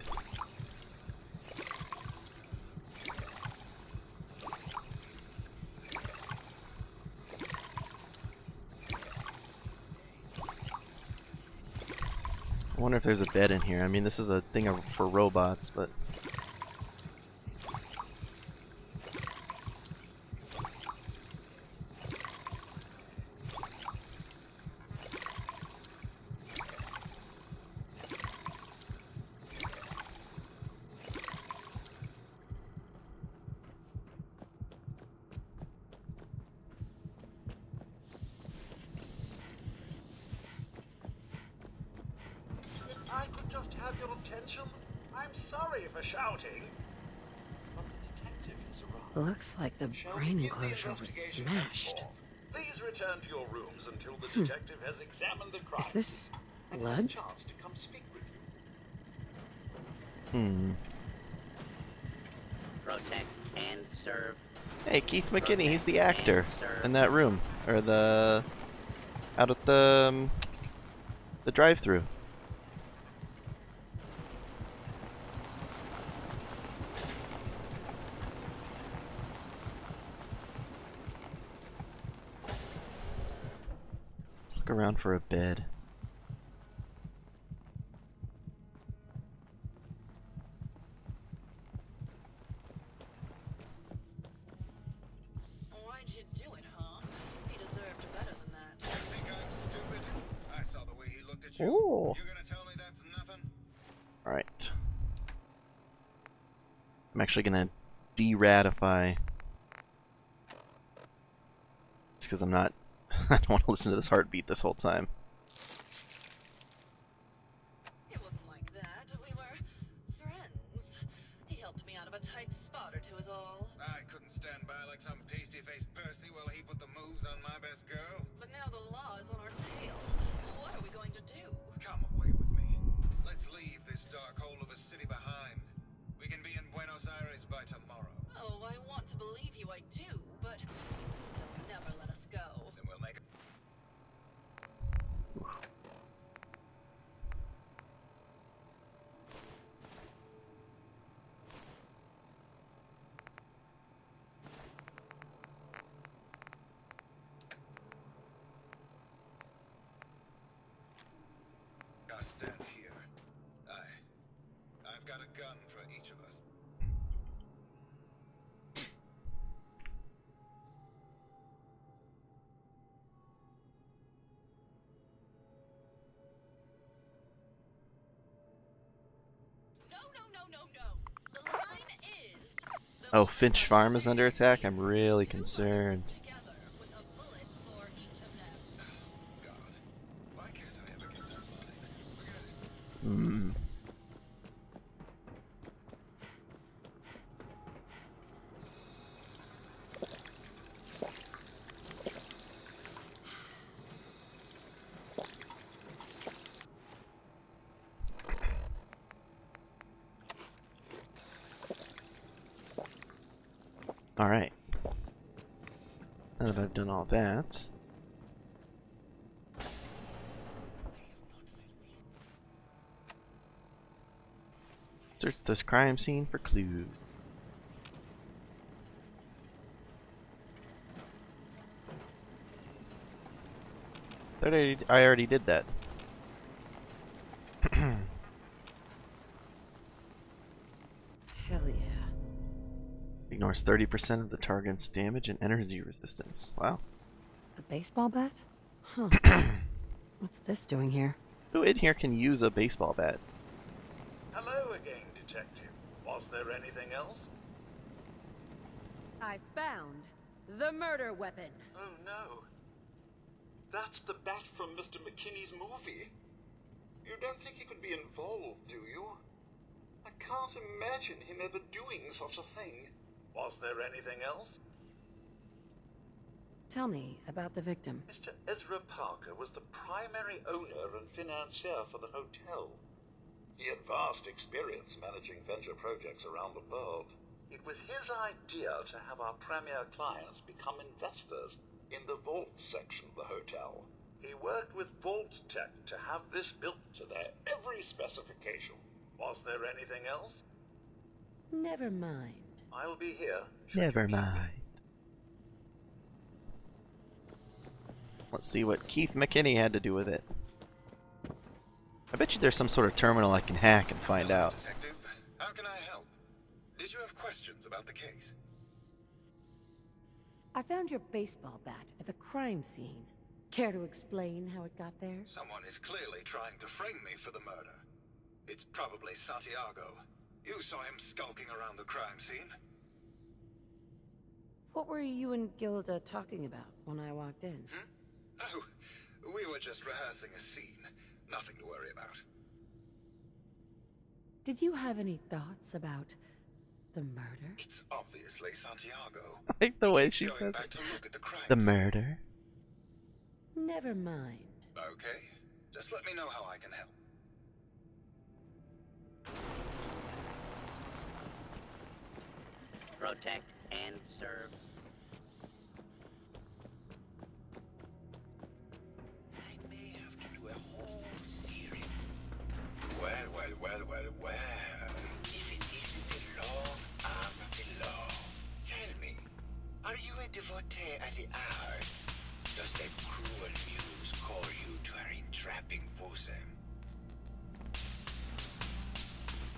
I wonder if there's a bed in here. I mean, this is a thing for robots, but have your attention? I'm sorry for shouting. But the detective is around. Looks like the Shall we brain begin the enclosure was investigation smashed. henceforth? Please return to your rooms until the detective has examined the crime Is this scene and had a blood? chance to come speak with you. Hmm. Protect and serve. Hey, Keith McKinney, he's the actor in that room. Or the... out at the drive-thru. Let's look around for a bed. Why'd you do it, huh? He deserved better than that. You think I'm stupid? I saw the way he looked at you. Ooh. You gonna tell me that's nothing? Alright. I'm actually gonna de-ratify. Just because I'm not... I don't want to listen to this heartbeat this whole time. It wasn't like that. We were friends. He helped me out of a tight spot or two is all. I couldn't stand by like some pasty-faced Percy while he put the moves on my best girl. But now the law is on our tail. What are we going to do? Come away with me. Let's leave this dark hole of a city behind. We can be in Buenos Aires by tomorrow. Oh, I want to believe you, I do, but they'll never let us go. Then we'll make I'll stand here. I've got a gun for each of us. No, no, no, no, no. The line is... Oh, Finch Farm is under attack? I'm really concerned. together with a bullet for each of them. God, why can't I ever get that line? Forget it. Hmm. Alright. Now that I've done all that... search this crime scene for clues. I already did that. Hell yeah. Ignores 30% of the target's damage and energy resistance. Wow. A baseball bat? Huh. What's this doing here? Who in here can use a baseball bat? Hello again, detective. Was there anything else? I found the murder weapon. Oh no. That's the bat from Mr. McKinney's movie. You don't think he could be involved, do you? I can't imagine him ever doing such a thing. Was there anything else? Tell me about the victim. Mr. Ezra Parker was the primary owner and financier for the hotel. He had vast experience managing venture projects around the world. It was his idea to have our premier clients become investors in the vault section of the hotel. He worked with Vault Tech to have this built to their every specification. Was there anything else? Never mind. I'll be here. should Never you need me. mind. Let's see what Keith McKinney had to do with it. I bet you there's some sort of terminal I can hack and find Hello, out. Detective. How can I help? Did you have questions about the case? I found your baseball bat at the crime scene. Care to explain how it got there? Someone is clearly trying to frame me for the murder. It's probably Santiago. You saw him skulking around the crime scene. What were you and Gilda talking about when I walked in? Oh, we were just rehearsing a scene. Nothing to worry about. Did you have any thoughts about the murder? It's obviously Santiago. I like the way she Going says back it. to look at the crime The scene. murder. Never mind. Okay. Just let me know how I can help. Protect and serve. I may have to do a whole series. Well. If it isn't the long arm of the law. Tell me, are you a devotee of the arts? Does that cruel muse call you to her entrapping bosom?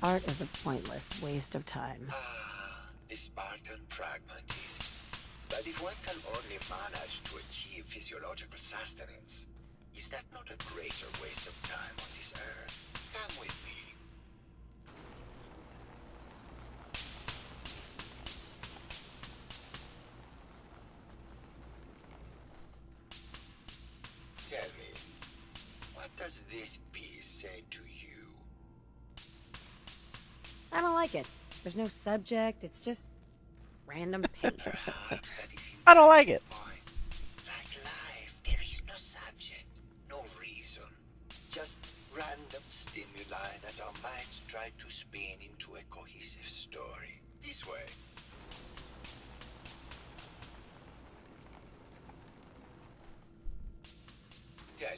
Art is a pointless waste of time. Ah, the Spartan pragmatist. But if one can only manage to achieve physiological sustenance, is that not a greater waste of time on this earth? Come with me. Tell me, what does this piece say to you? I don't like it. There's no subject, it's just random paint. Perhaps that is I don't like it. point. Like life, there is no subject, no reason. Just random stimuli that our minds try to spin into a cohesive story. This way. Tell me.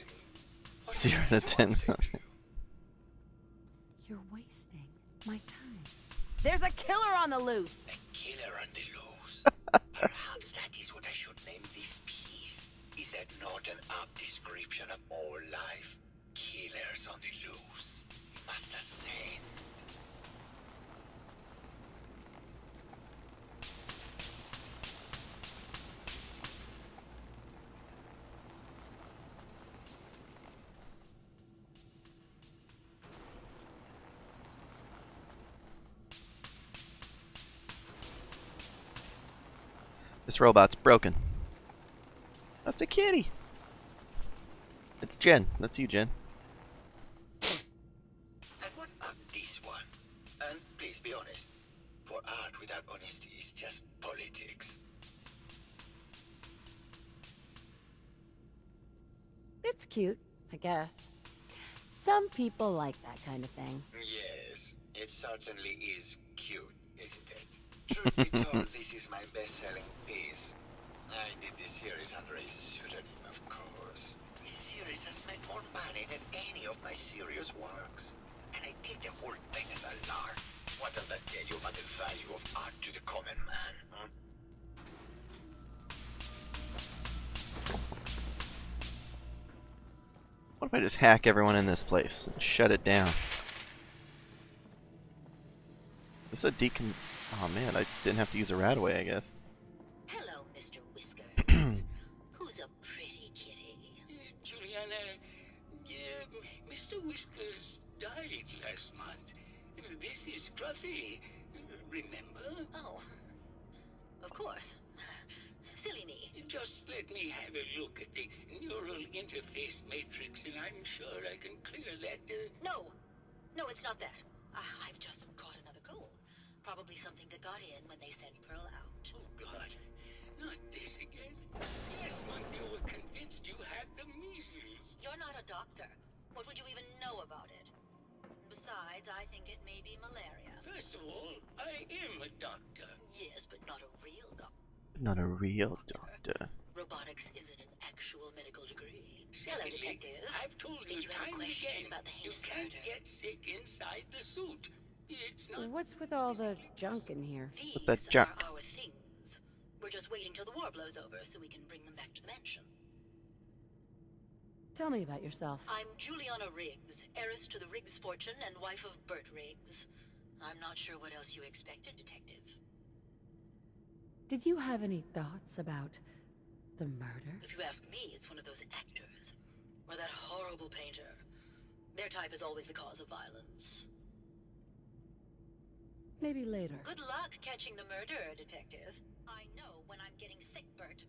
what 0 does to this 10. one say to you? You're wasting my time. There's a killer on the loose! A killer on the loose. Perhaps that is what I should name this piece. Is that not an apt description of all life? Killers on the loose. Must ascend. This robot's broken. That's a kitty. It's Jen. That's you, Jen. And what about this one? And please be honest. For art without honesty is just politics. It's cute, I guess. Some people like that kind of thing. Yes, it certainly is cute, isn't it? Truth be told, this is my best-selling piece. I did this series under a pseudonym, of course. This series has made more money than any of my serious works. And I did the whole thing as a lark. What does that tell you about the value of art to the common man, huh? What if I just hack everyone in this place and shut it down? This is a decon... Oh man, I didn't have to use a Radaway, I guess. Hello, Mr. Whiskers. Who's a pretty kitty? Juliana, Mr. Whiskers died last month. This is Scruffy. Remember? Oh, of course. Silly me. Just let me have a look at the neural interface matrix, and I'm sure I can clear that. No, it's not that. I've just caught another cold. Probably something that got in when they sent Pearl out. Oh, God. Not this again. Last month you were convinced you had the measles. You're not a doctor. What would you even know about it? Besides, I think it may be malaria. First of all, I am a doctor. Yes, but not a real doctor. Not a real doctor. Robotics isn't an actual medical degree. Hello, Secondly, detective. I've told you Did you have a time and question again, about the you heinous can't murder? get sick inside the suit. It's not... What's with all the junk in here? These that junk. are our things. We're just waiting till the war blows over so we can bring them back to the mansion. Tell me about yourself. I'm Juliana Riggs, heiress to the Riggs fortune and wife of Bert Riggs. I'm not sure what else you expected, detective. Did you have any thoughts about the murder? If you ask me, it's one of those actors. Or that horrible painter. Their type is always the cause of violence. Maybe later. Good luck catching the murderer, detective. I know when I'm getting sick, Bert.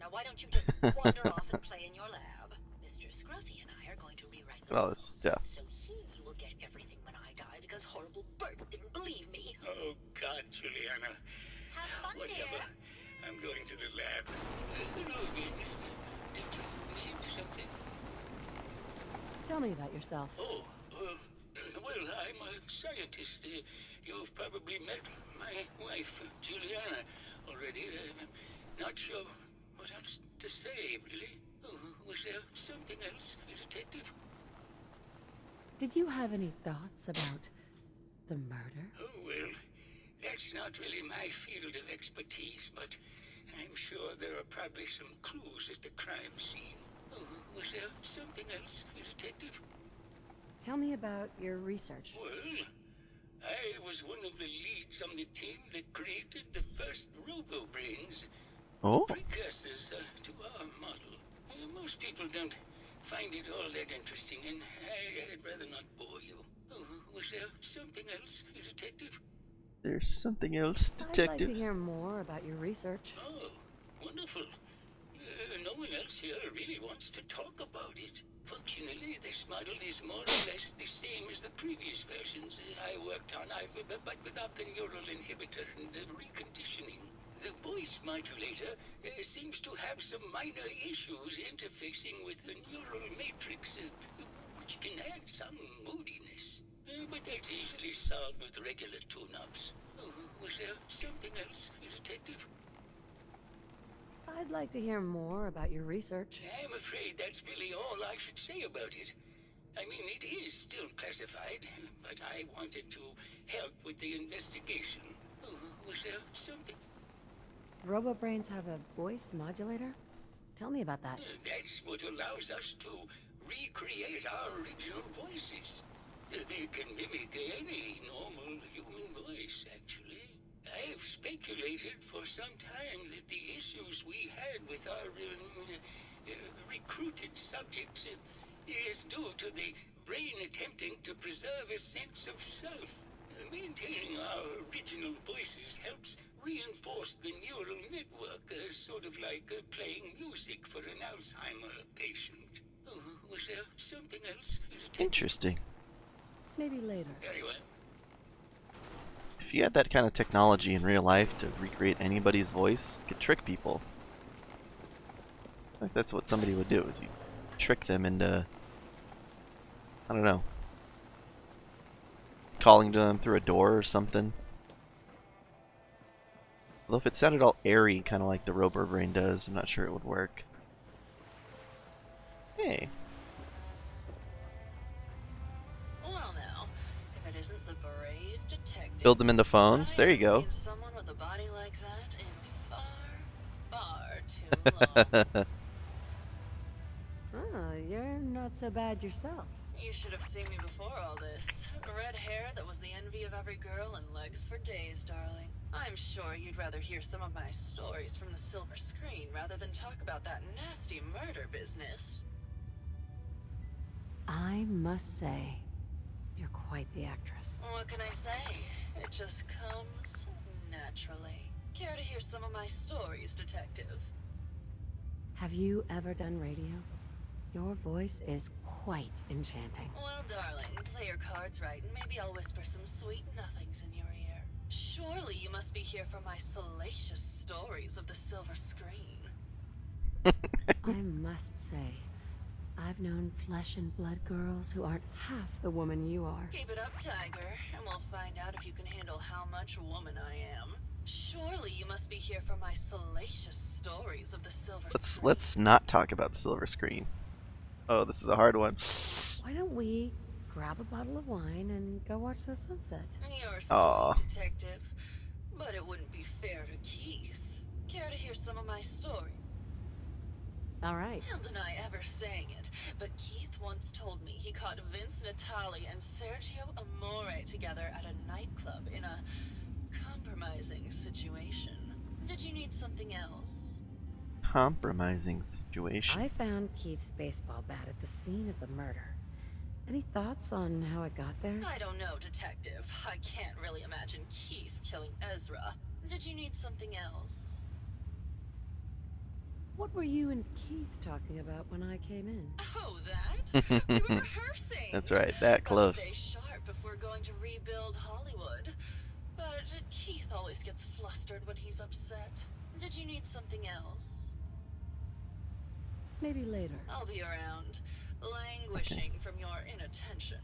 Now why don't you just wander off and play in your lab? Mr. Scruffy and I are going to rewrite the Look at all this stuff. so he will get everything when I die, because because horrible Bert didn't believe me. Oh, God, Juliana. Have fun, Whatever. dear. I'm going to the lab. Hello again. Did you need something? Tell me about yourself. Oh, well, I'm a scientist. You've probably met my wife, Juliana, already. Not sure what else to say, really. Was there something else, Detective? Did you have any thoughts about the murder? Oh, well, that's not really my field of expertise, but I'm sure there are probably some clues at the crime scene. Was there something else, Detective? Tell me about your research. Well, I was one of the leads on the team that created the first robo-brains, Oh? precursors to our model. Most people don't find it all that interesting, and I'd rather not bore you. Was there something else, Detective? There's something else, I'd like Detective. to hear more about your research. Oh, wonderful. No one else here really wants to talk about it. Functionally, this model is more or less the same as the previous versions I worked on, but without the neural inhibitor and the reconditioning. The voice modulator seems to have some minor issues interfacing with the neural matrix, which can add some moodiness. But that's easily solved with regular tune-ups. Was there something else, Detective? I'd like to hear more about your research. I'm afraid that's really all I should say about it. I mean, it is still classified, but I wanted to help with the investigation. Was there something? Robobrains have a voice modulator? Tell me about that. That's what allows us to recreate our original voices. They can mimic any normal human voice, actually. I've speculated for some time that the issues we had with our recruited subjects is due to the brain attempting to preserve a sense of self. Maintaining our original voices helps reinforce the neural network, sort of like playing music for an Alzheimer patient. Was there something else? Interesting. Maybe later. Very well. If you had that kind of technology in real life to recreate anybody's voice, you could trick people. Like that's what somebody would do, is you trick them into, I don't know, calling to them through a door or something. Although if it sounded all airy, kind of like the Robo-Brain does, I'm not sure it would work. Hey. Well now, if it isn't the brave detective. Build them into phones. There you go. Seen someone with a body like that in far, far too long. Oh, you're not so bad yourself. You should have seen me before all this. Red hair that was the envy of every girl and legs for days, darling. I'm sure you'd rather hear some of my stories from the silver screen rather than talk about that nasty murder business. I must say, you're quite the actress. What can I say? It just comes naturally. Care to hear some of my stories, Detective? Have you ever done radio? Your voice is quite enchanting. Well, darling, play your cards right, and maybe I'll whisper some sweet nothings in your ear. Surely you must be here for my salacious stories of the silver screen. I must say, I've known flesh and blood girls who aren't half the woman you are. Keep it up, Tiger, and we'll find out if you can handle how much woman I am. Surely you must be here for my salacious stories of the silver screen. Let's not talk about the silver screen. Oh, this is a hard one. Why don't we grab a bottle of wine and go watch the sunset? You're Aw. sweet, Detective, but it wouldn't be fair to Keith. Care to hear some of my story? All right. He'll deny ever saying it, but Keith once told me he caught Vince Natali and Sergio Amore together at a nightclub in a compromising situation. Did you need something else? Compromising situation. I found Keith's baseball bat at the scene of the murder. Any thoughts on how it got there? I don't know, Detective. I can't really imagine Keith killing Ezra. Did you need something else? What were you and Keith talking about when I came in? Oh, that? We were rehearsing. That's right, that Gotta close. stay sharp if we're going going to rebuild Hollywood. But Keith always gets flustered when he's upset. Did you need something else? Maybe later. I'll be around, languishing from your inattention.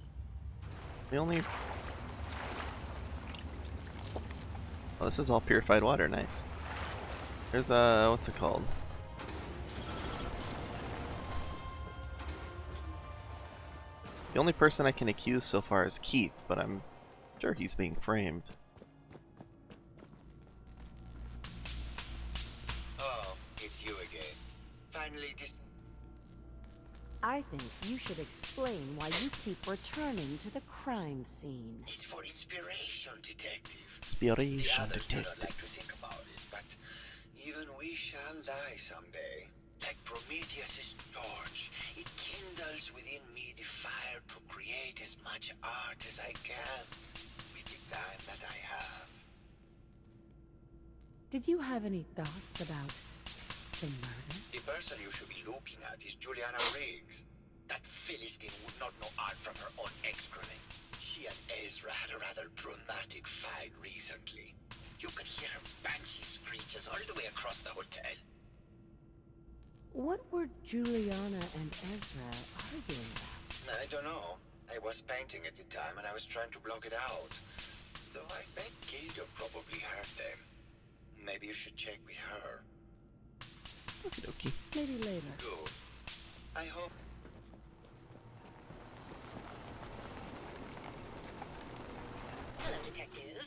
The only... Oh, this is all purified water, nice. There's what's it called? The only person I can accuse so far is Keith, but I'm sure he's being framed. Oh, it's you again. Finally, I think you should explain why you keep returning to the crime scene. It's for inspiration, detective. Inspiration, The others do detective. not like to think about it, but even we shall die someday. Like Prometheus's torch, it kindles within me the fire to create as much art as I can with the time that I have. Did you have any thoughts about the murder? The person you should be looking at is Juliana Riggs. That Philistine would not know art from her own excrement. She and Ezra had a rather dramatic fight recently. You could hear her banshee screeches all the way across the hotel. What were Juliana and Ezra arguing about? I don't know. I was painting at the time and I was trying to block it out. Though I bet Gilda probably heard them. Maybe you should check with her. Okie dokie. Maybe later. Good. I hope... Hello, Detective.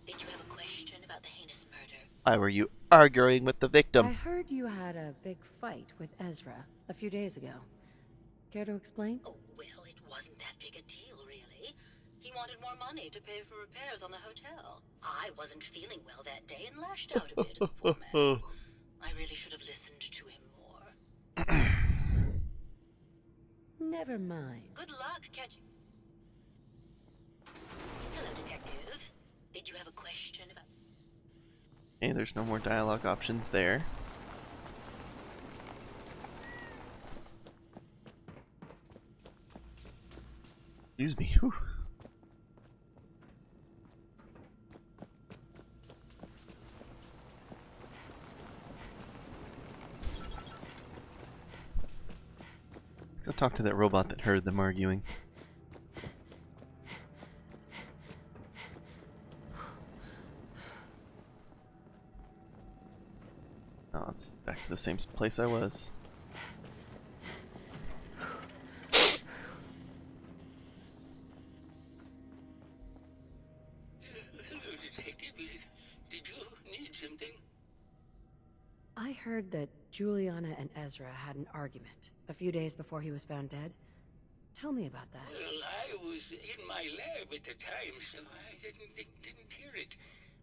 Did you have a question about the heinous murder? Why were you arguing with the I victim? heard you had a big fight with Ezra a few days ago. Care to explain? Oh, well, it wasn't that big a deal, really. He wanted more money to pay for repairs on the hotel. I wasn't feeling well that day and lashed out a bit at the poor man. I really should have listened to him more. Never mind. Good luck catching... Hello, Detective. Did you have a question about... Okay, there's no more dialogue options there. Excuse me. Whew. Let's go talk to that robot that heard them arguing. Oh, it's back to the same place I was. Hello, Detective. Did you need something? I heard that Juliana and Ezra had an argument a few days before he was found dead. Tell me about that. Well, I was in my lab at the time, so I didn't hear it.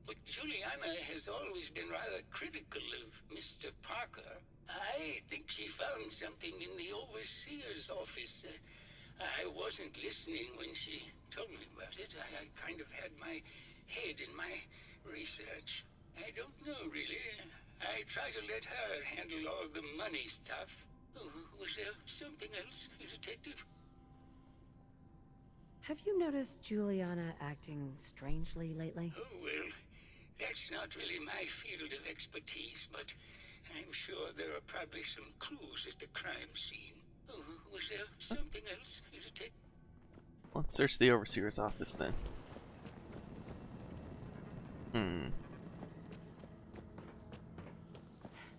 But Juliana has always been rather critical of Mr. Parker. I think she found something in the overseer's office. I wasn't listening when she told me about it. I kind of had my head in my research. I don't know, really. I try to let her handle all the money stuff. Oh, was there something else, Detective? Have you noticed Juliana acting strangely lately? Oh, well, that's not really my field of expertise, but I'm sure there are probably some clues at the crime scene. Oh, was there something else, Detective? Let's search the overseer's office then.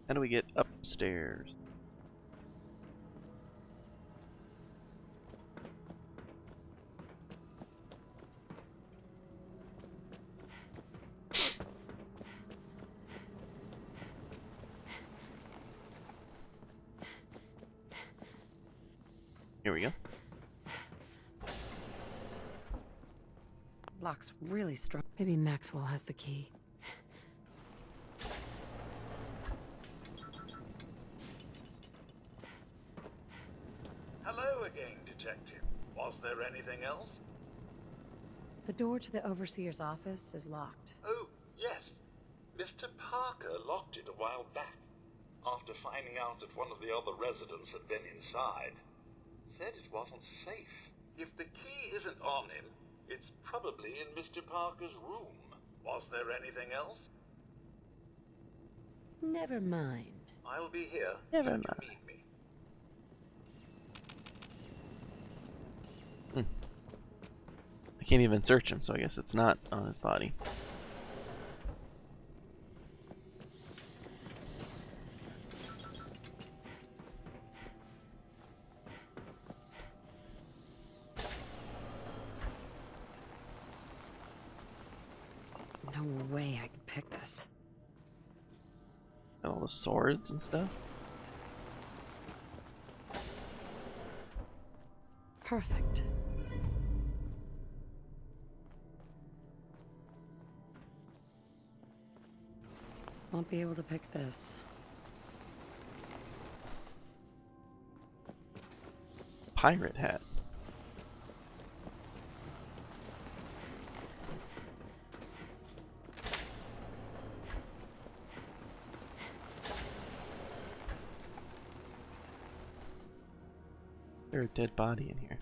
How do we get upstairs? Here we go. Lock's really strong. Maybe Maxwell has the key. Hello again, Detective. Was there anything else? The door to the overseer's office is locked. Oh, yes. Mr. Parker locked it a while back, after finding out that one of the other residents had been inside. Said it wasn't safe. If the key isn't on him, It's probably in Mr. Parker's room. Was there anything else? Never mind. I'll be here. Never should mind. you need me. I can't even search him, so I guess it's not on his body. No way I could pick this. And all the swords and stuff. Perfect. Won't be able to pick this. Pirate hat. There's a dead body in here.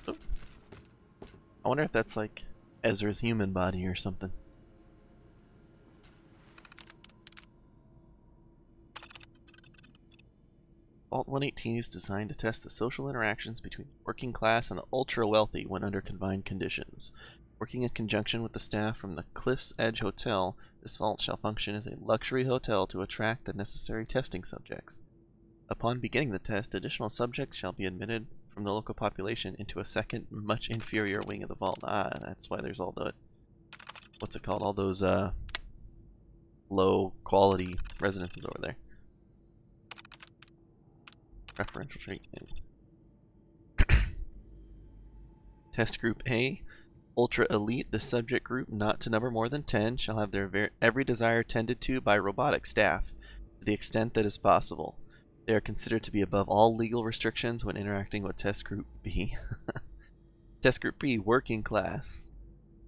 Oh. I wonder if that's like Ezra's human body or something. Vault 118 is designed to test the social interactions between the working class and the ultra-wealthy when under confined conditions. Working in conjunction with the staff from the Cliff's Edge Hotel, this vault shall function as a luxury hotel to attract the necessary testing subjects. Upon beginning the test, additional subjects shall be admitted from the local population into a second, much inferior wing of the vault. Ah, that's why there's all the... what's it called? All those, low-quality residences over there. Preferential treatment. Test Group A. Ultra Elite, the subject group not to number more than 10, shall have their every desire tended to by robotic staff, to the extent that is possible. They are considered to be above all legal restrictions when interacting with Test Group B. Test Group B, Working Class.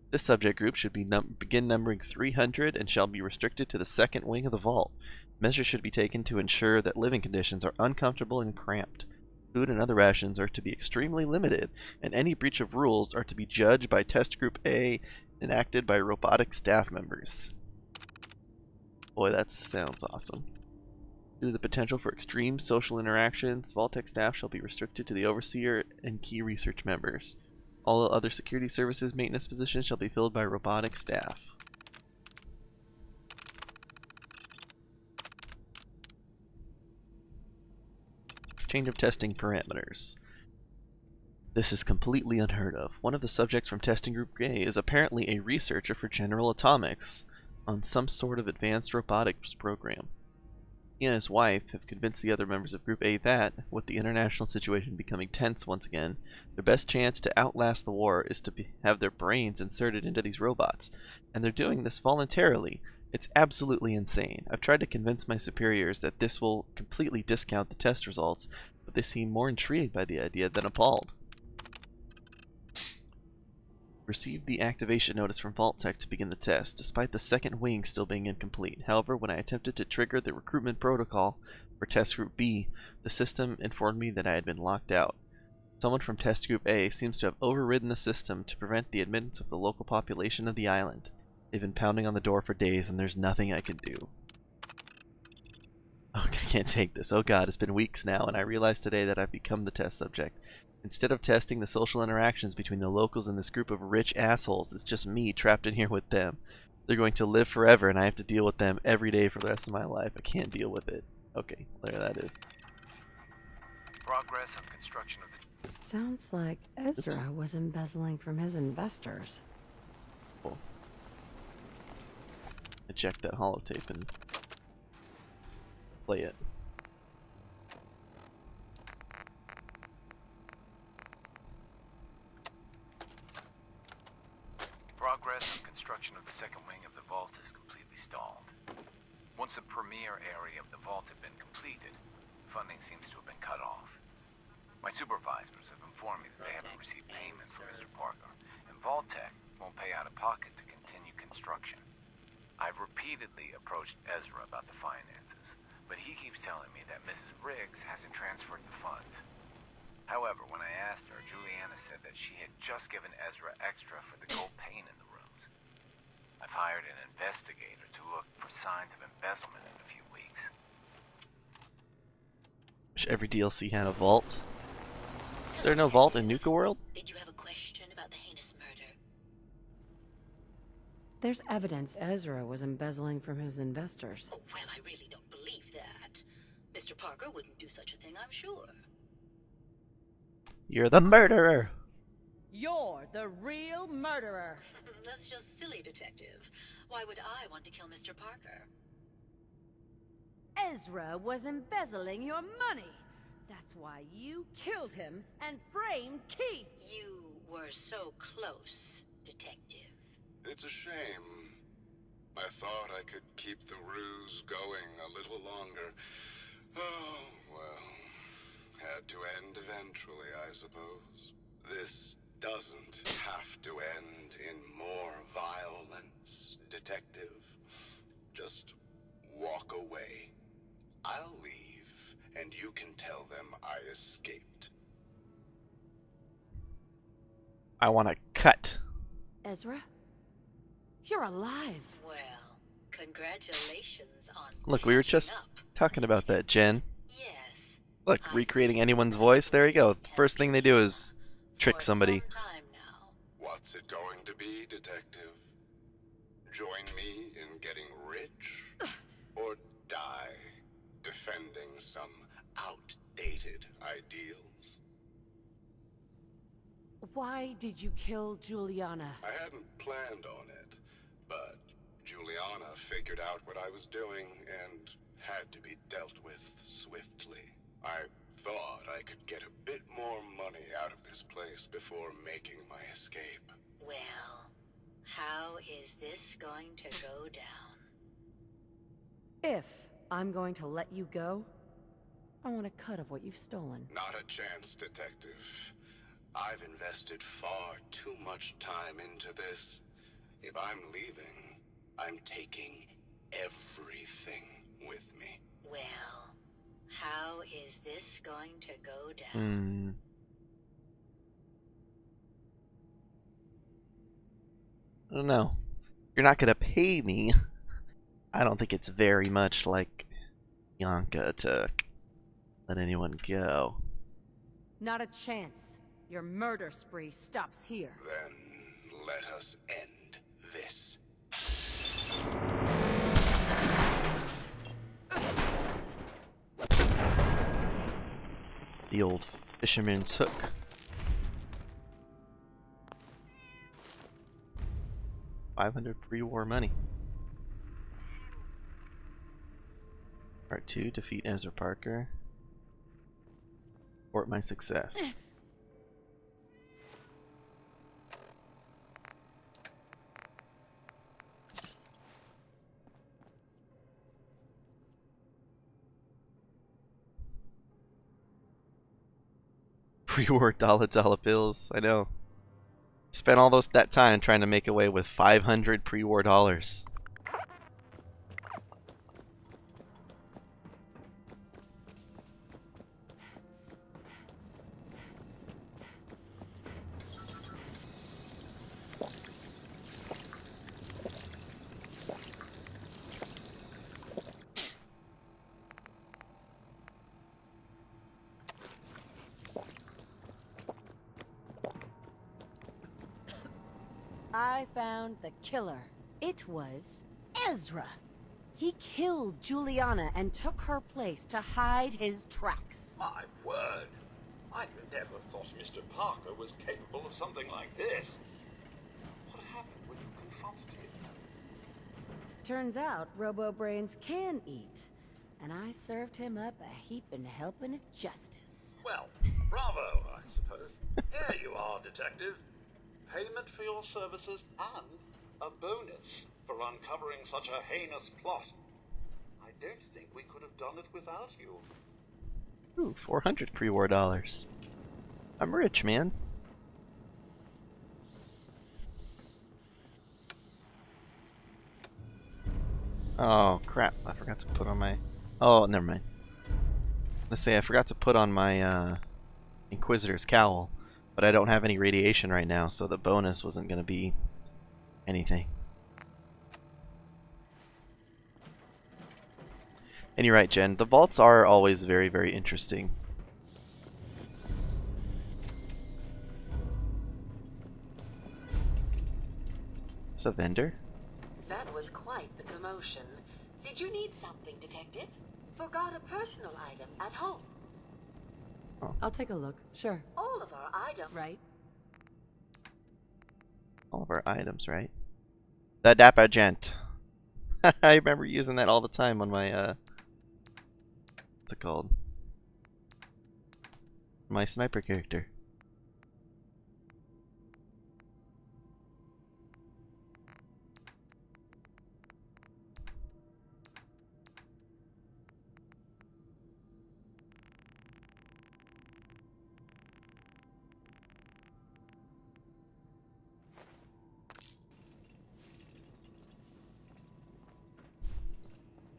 This subject group should begin numbering 300 and shall be restricted to the second wing of the vault. Measures should be taken to ensure that living conditions are uncomfortable and cramped. Food and other rations are to be extremely limited, and any breach of rules are to be judged by Test Group A and acted by robotic staff members. Boy, that sounds awesome. Due to the potential for extreme social interactions, Vault-Tec staff shall be restricted to the Overseer and key research members. All other security services maintenance positions shall be filled by robotic staff. Change of testing parameters. This is completely unheard of. One of the subjects from Testing Group A is apparently a researcher for General Atomics on some sort of advanced robotics program. He and his wife have convinced the other members of Group A that, with the international situation becoming tense once again, their best chance to outlast the war is to have their brains inserted into these robots, and they're doing this voluntarily. It's absolutely insane. I've tried to convince my superiors that this will completely discount the test results, but they seem more intrigued by the idea than appalled. Received the activation notice from Vault-Tec to begin the test, despite the second wing still being incomplete. However, when I attempted to trigger the recruitment protocol for Test Group B, the system informed me that I had been locked out. Someone from Test Group A seems to have overridden the system to prevent the admittance of the local population of the island. They've been pounding on the door for days, and there's nothing I can do. Oh, I can't take this. Oh god, it's been weeks now, and I realized today that I've become the test subject. Instead of testing the social interactions between the locals and this group of rich assholes, it's just me trapped in here with them. They're going to live forever, and I have to deal with them every day for the rest of my life. I can't deal with it. Okay, there that is. Progress on construction of the... Sounds like Ezra was embezzling from his investors. Cool. Eject that holotape and play it. Progress on construction of the second wing of the vault is completely stalled. Once the premier area of the vault had been completed, funding seems to have been cut off. My supervisors have informed me that they haven't received payment from Mr. Parker, and Vault-Tec won't pay out of pocket to continue construction. I've repeatedly approached Ezra about the finances, but he keeps telling me that Mrs. Briggs hasn't transferred the funds. However, when I asked her, Juliana said that she had just given Ezra extra for the gold paint in the rooms. I've hired an investigator to look for signs of embezzlement in a few weeks. Wish every DLC had a vault. Is there no vault in Nuka World? Did you have a question about the heinous murder? There's evidence Ezra was embezzling from his investors. Oh, well, I really don't believe that. Mr. Parker wouldn't do such a thing, I'm sure. You're the murderer! You're the real murderer. That's just silly, Detective. Why would I want to kill Mr. Parker? Ezra was embezzling your money. That's why you killed him and framed Keith. You were so close, Detective. It's a shame. I thought I could keep the ruse going a little longer. Oh, well. Had to end eventually, I suppose. This doesn't have to end in more violence, Detective. Just walk away. I'll leave, and you can tell them I escaped. I want to cut. Ezra? You're alive. Well, congratulations on Look, we were just up. talking about that, Jen. Yes. Look, recreating anyone's voice. There you go. The first thing they do is trick somebody. Time now. What's it going to be, Detective? Join me in getting rich? Or die defending some outdated ideals? Why did you kill Juliana? I hadn't planned on it, but Juliana figured out what I was doing and had to be dealt with swiftly. I thought I could get a bit more money out of this place before making my escape. Well, how is this going to go down? If I'm going to let you go, I want a cut of what you've stolen. Not a chance, Detective. I've invested far too much time into this. If I'm leaving, I'm taking everything with me. Well, how is this going to go down? I don't know. You're not gonna pay me. I don't think it's very much like Bianca to let anyone go. Not a chance. Your murder spree stops here. Then let us end this. The old fisherman's hook. $500 pre-war money. Part 2, defeat Ezra Parker. Report my success. Pre-war dollar bills, I know. Spent all that time trying to make away with 500 pre-war dollars. I found the killer. It was Ezra. He killed Juliana and took her place to hide his tracks. My word! I never thought Mr. Parker was capable of something like this. What happened when you confronted him? Turns out Robo-Brains can eat, and I served him up a heaping helping of justice. Well, bravo, I suppose. Here you are, Detective. Payment for your services and a bonus for uncovering such a heinous plot. I don't think we could have done it without you. Ooh, 400 pre-war dollars. I'm rich, man. Oh crap! I forgot to put on my. Oh, never mind. Let's say I forgot to put on my Inquisitor's cowl, but I don't have any radiation right now, so the bonus wasn't going to be anything. And you're right, Jen. The vaults are always very, very interesting. It's a vendor? That was quite the commotion. Did you need something, Detective? Forgot a personal item at home. Oh. I'll take a look. Sure. All of our items. Right. All of our items, right? The Dapper Gent. I remember using that all the time on my, what's it called? My sniper character.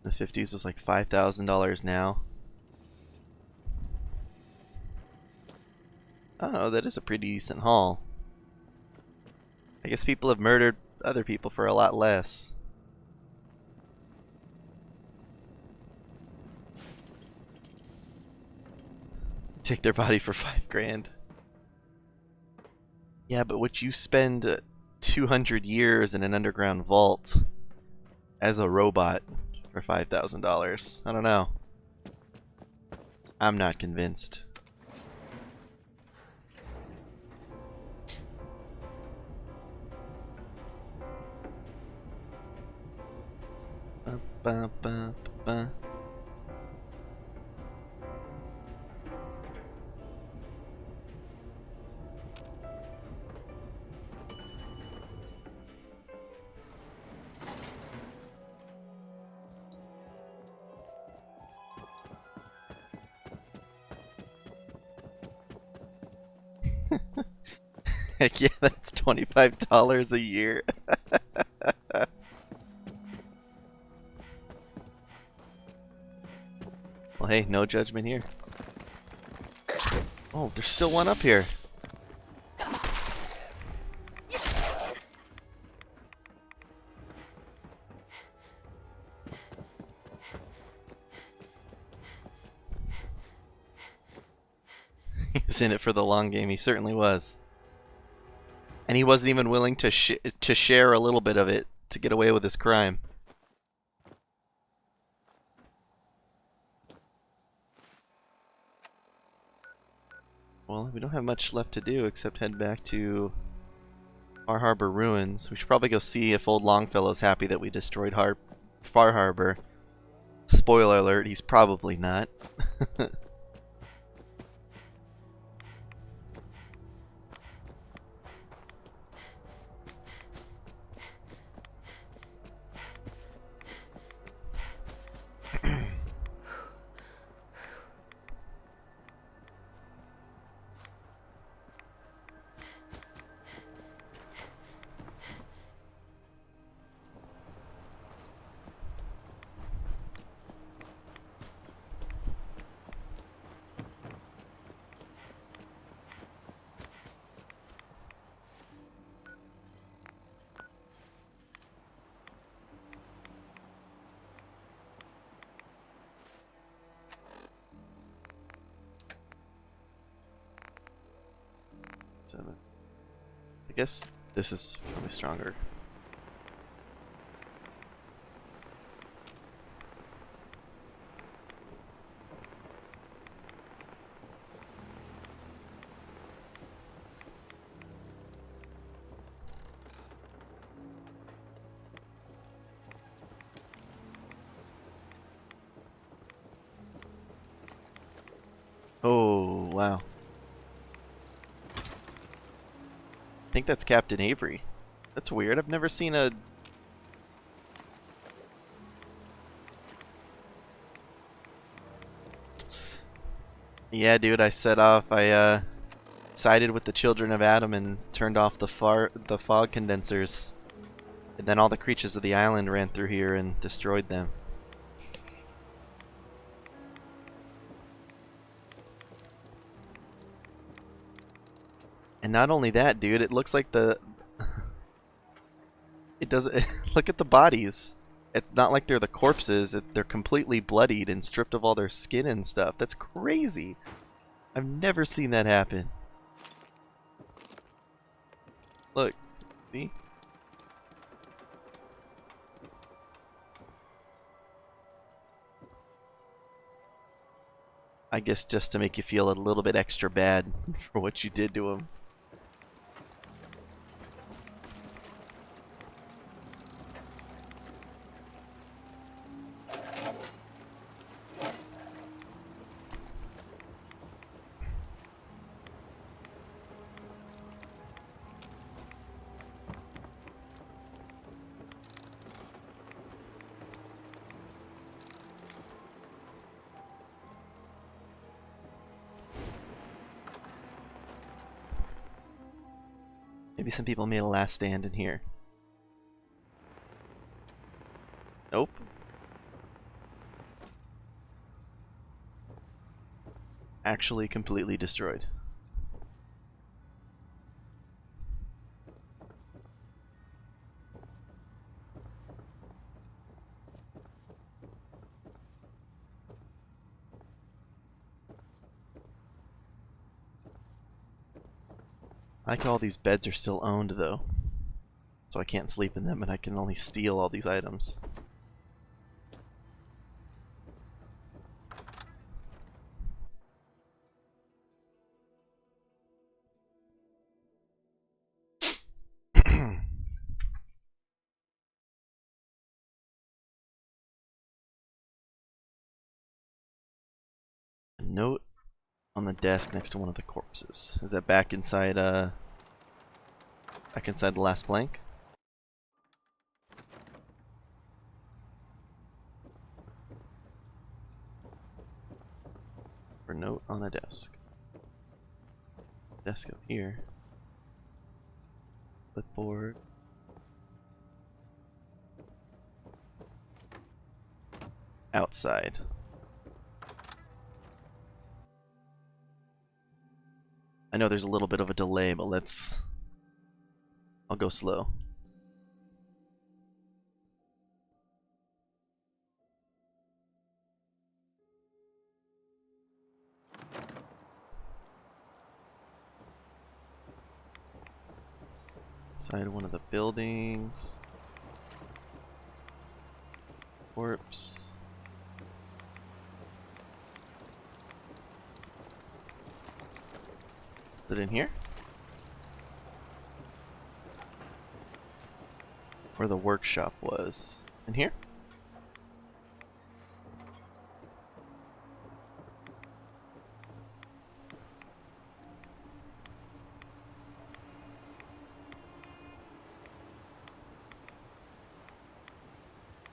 The 50s was like $5,000 now. Oh, that is a pretty decent haul. I guess people have murdered other people for a lot less. Take their body for $5,000. Yeah, but would you spend 200 years in an underground vault as a robot for $5,000? I don't know. I'm not convinced. Ba, ba, ba. Heck yeah, that's $25 a year. Well, hey, no judgment here. Oh, there's still one up here. He was in it for the long game. He certainly was. And he wasn't even willing to share a little bit of it to get away with his crime. Well, we don't have much left to do except head back to Far Harbor Ruins. We should probably go see if old Longfellow's happy that we destroyed Far Harbor. Spoiler alert, he's probably not. I guess this is probably stronger. Oh, wow. I think that's Captain Avery. That's weird. I've never seen a... Yeah, dude, I set off. I sided with the children of Adam and turned off the fog condensers. And then all the creatures of the island ran through here and destroyed them. And not only that, dude, it looks like the... It doesn't... Look at the bodies. It's not like they're the corpses. They're completely bloodied and stripped of all their skin and stuff. That's crazy. I've never seen that happen. Look. See? I guess just to make you feel a little bit extra bad for what you did to him. Maybe some people made a last stand in here. Nope. Actually completely destroyed. I like how all these beds are still owned though. So I can't sleep in them and I can only steal all these items. A note on the desk next to one of the corpses. Is that back inside the last blank? Or note on a desk. Desk up here. Clipboard. Outside. I know there's a little bit of a delay, but I'll go slow. Inside one of the buildings. Corpse. Is it in here? Where the workshop was. In here?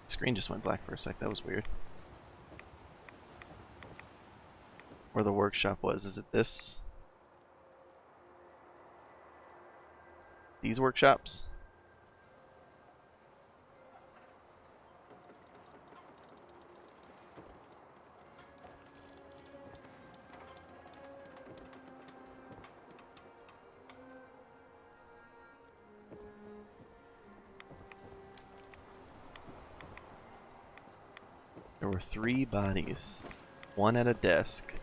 Screen just went black for a sec. That was weird. Where the workshop was. Is it this? These workshops? There were 3 bodies. 1 at a desk.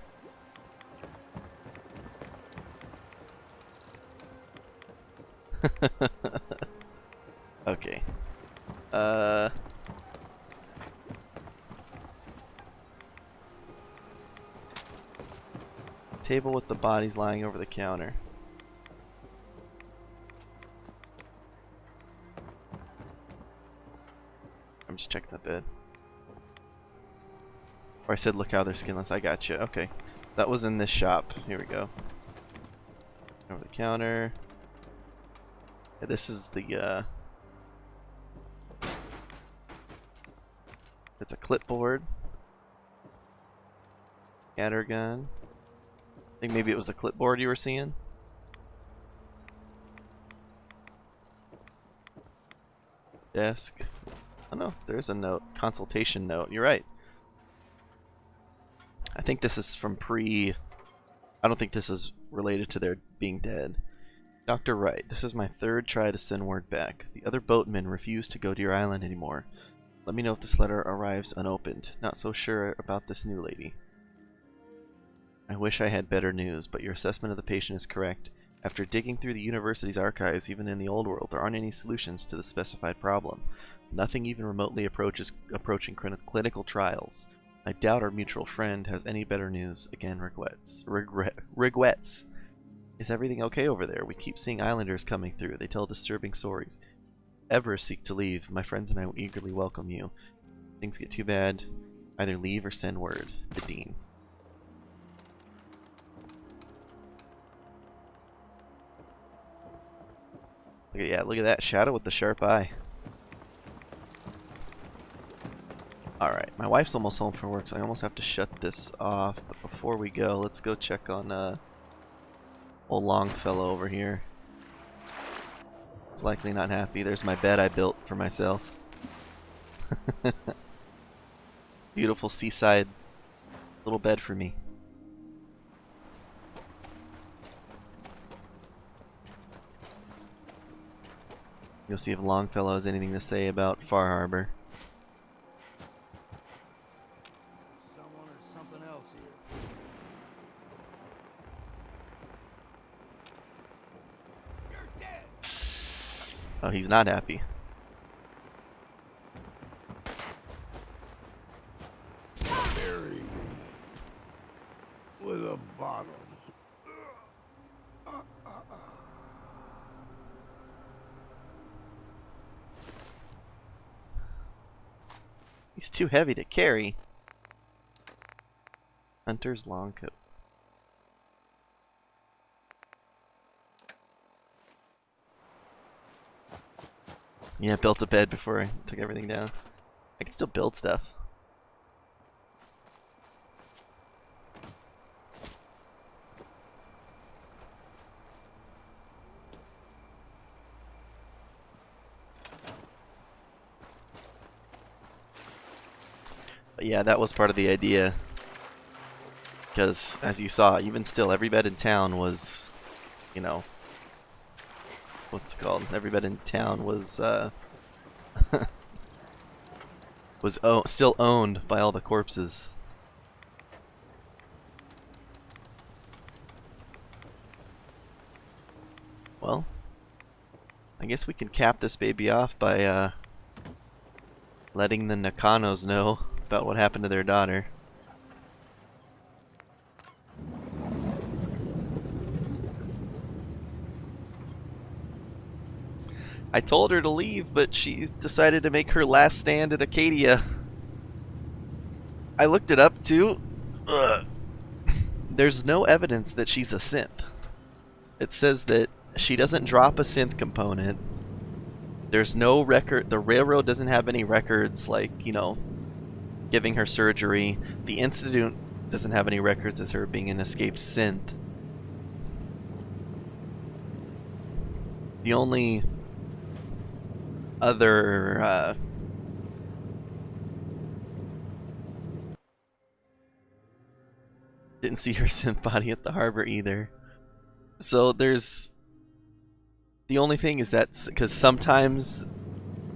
Okay. Table with the bodies lying over the counter. I'm just checking the bed. Or I said look how they're skinless. I got you. Okay. That was in this shop. Here we go. Over the counter. Yeah, this is the it's a clipboard. Scatter gun. I think maybe it was the clipboard you were seeing. desk. Oh no, there's a note. Consultation note. You're right. I think this is from pre... I don't think this is related to their being dead. Dr. Wright, this is my third try to send word back. The other boatmen refuse to go to your island anymore. Let me know if this letter arrives unopened. Not so sure about this new lady. I wish I had better news, but your assessment of the patient is correct. After digging through the university's archives, even in the old world, there aren't any solutions to the specified problem. Nothing even remotely approaching clinical trials. I doubt our mutual friend has any better news. Again, regrets. Is everything okay over there? We keep seeing islanders coming through. They tell disturbing stories. Ever seek to leave, my friends and I will eagerly welcome you. If things get too bad, either leave or send word. The Dean. Look at that shadow with the sharp eye. Alright, my wife's almost home from work, so I almost have to shut this off. But before we go, let's go check on old Longfellow over here. He's likely not happy. There's my bed I built for myself. Beautiful seaside little bed for me. You'll see if Longfellow has anything to say about Far Harbor. Someone or something else here. You're dead. Oh, he's not happy. Bury me with a bottle. He's too heavy to carry. Hunter's long coat. Yeah, built a bed before I took everything down. I can still build stuff. But yeah, that was part of the idea. Because, as you saw, even still, every bed in town was, you know, what's it called? Every bed in town was, still owned by all the corpses. Well, I guess we can cap this baby off by, letting the Nakanos know about what happened to their daughter. I told her to leave, but she decided to make her last stand at Acadia. I looked it up too. Ugh. There's no evidence that she's a synth. It says that she doesn't drop a synth component. There's no record. The railroad doesn't have any records, like, you know, giving her surgery. The Institute doesn't have any records as her being an escaped synth. The only other didn't see her synth body at the harbor either. So there's the only thing is that because sometimes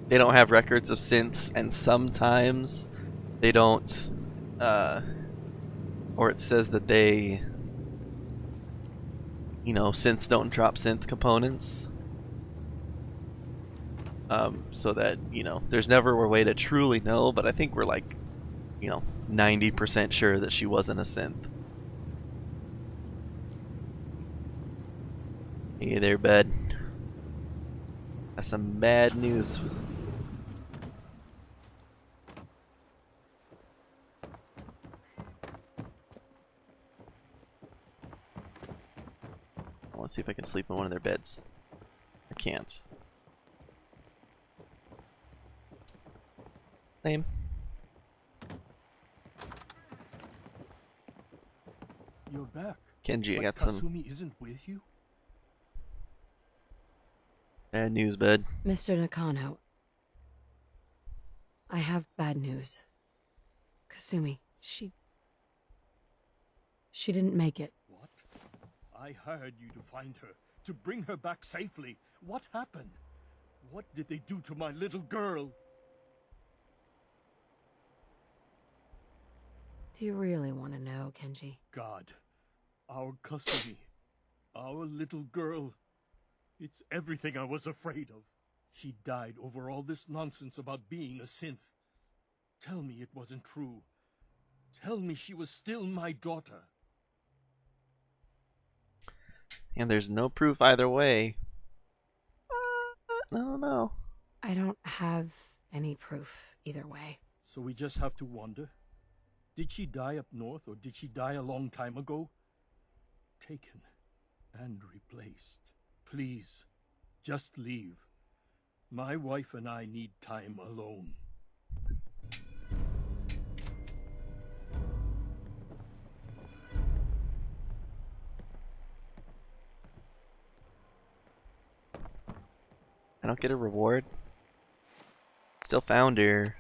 they don't have records of synths and sometimes they don't, or it says that they, you know, synths don't drop synth components. So that, you know, there's never a way to truly know, but I think we're like, you know, 90% sure that she wasn't a synth. Hey there, bud. That's some bad news. I want to see if I can sleep in one of their beds. I can't. Lame. You're back. Kenji, I But got some Kasumi isn't with you? bad news, bud. Mr. Nakano, I have bad news. Kasumi, she didn't make it. What? I hired you to find her, to bring her back safely. What happened? What did they do to my little girl? Do you really want to know, Kenji? God, our Kasumi, our little girl. It's everything I was afraid of. She died over all this nonsense about being a synth. Tell me it wasn't true. Tell me she was still my daughter. And there's no proof either way. No. I don't have any proof either way. So we just have to wonder? Did she die up north, or did she die a long time ago? Taken and replaced. Please, just leave. My wife and I need time alone. I don't get a reward. Still found her.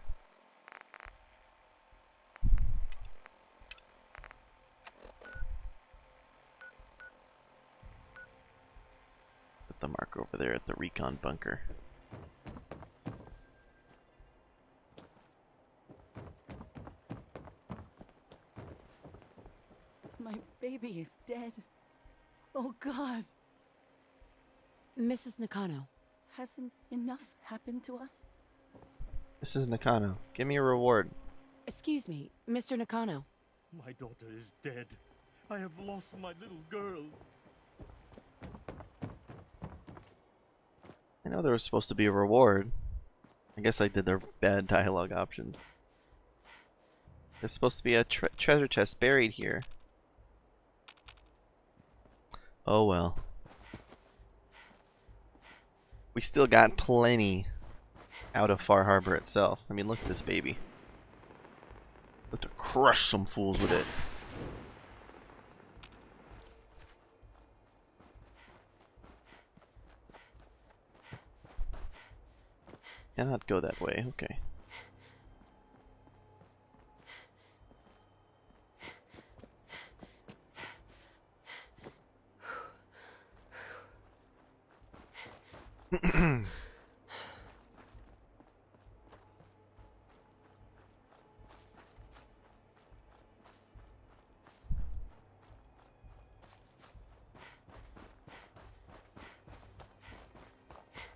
Put the marker over there at the recon bunker. My baby is dead. Oh God. Mrs. Nakano. Hasn't enough happened to us? Mrs. Nakano, give me a reward. Excuse me, Mr. Nakano. My daughter is dead. I have lost my little girl. I know there was supposed to be a reward. I guess I did their bad dialogue options. There's supposed to be a treasure chest buried here. Oh well. We still got plenty out of Far Harbor itself. I mean, look at this baby. Let's crush some fools with it. Cannot go that way. Okay.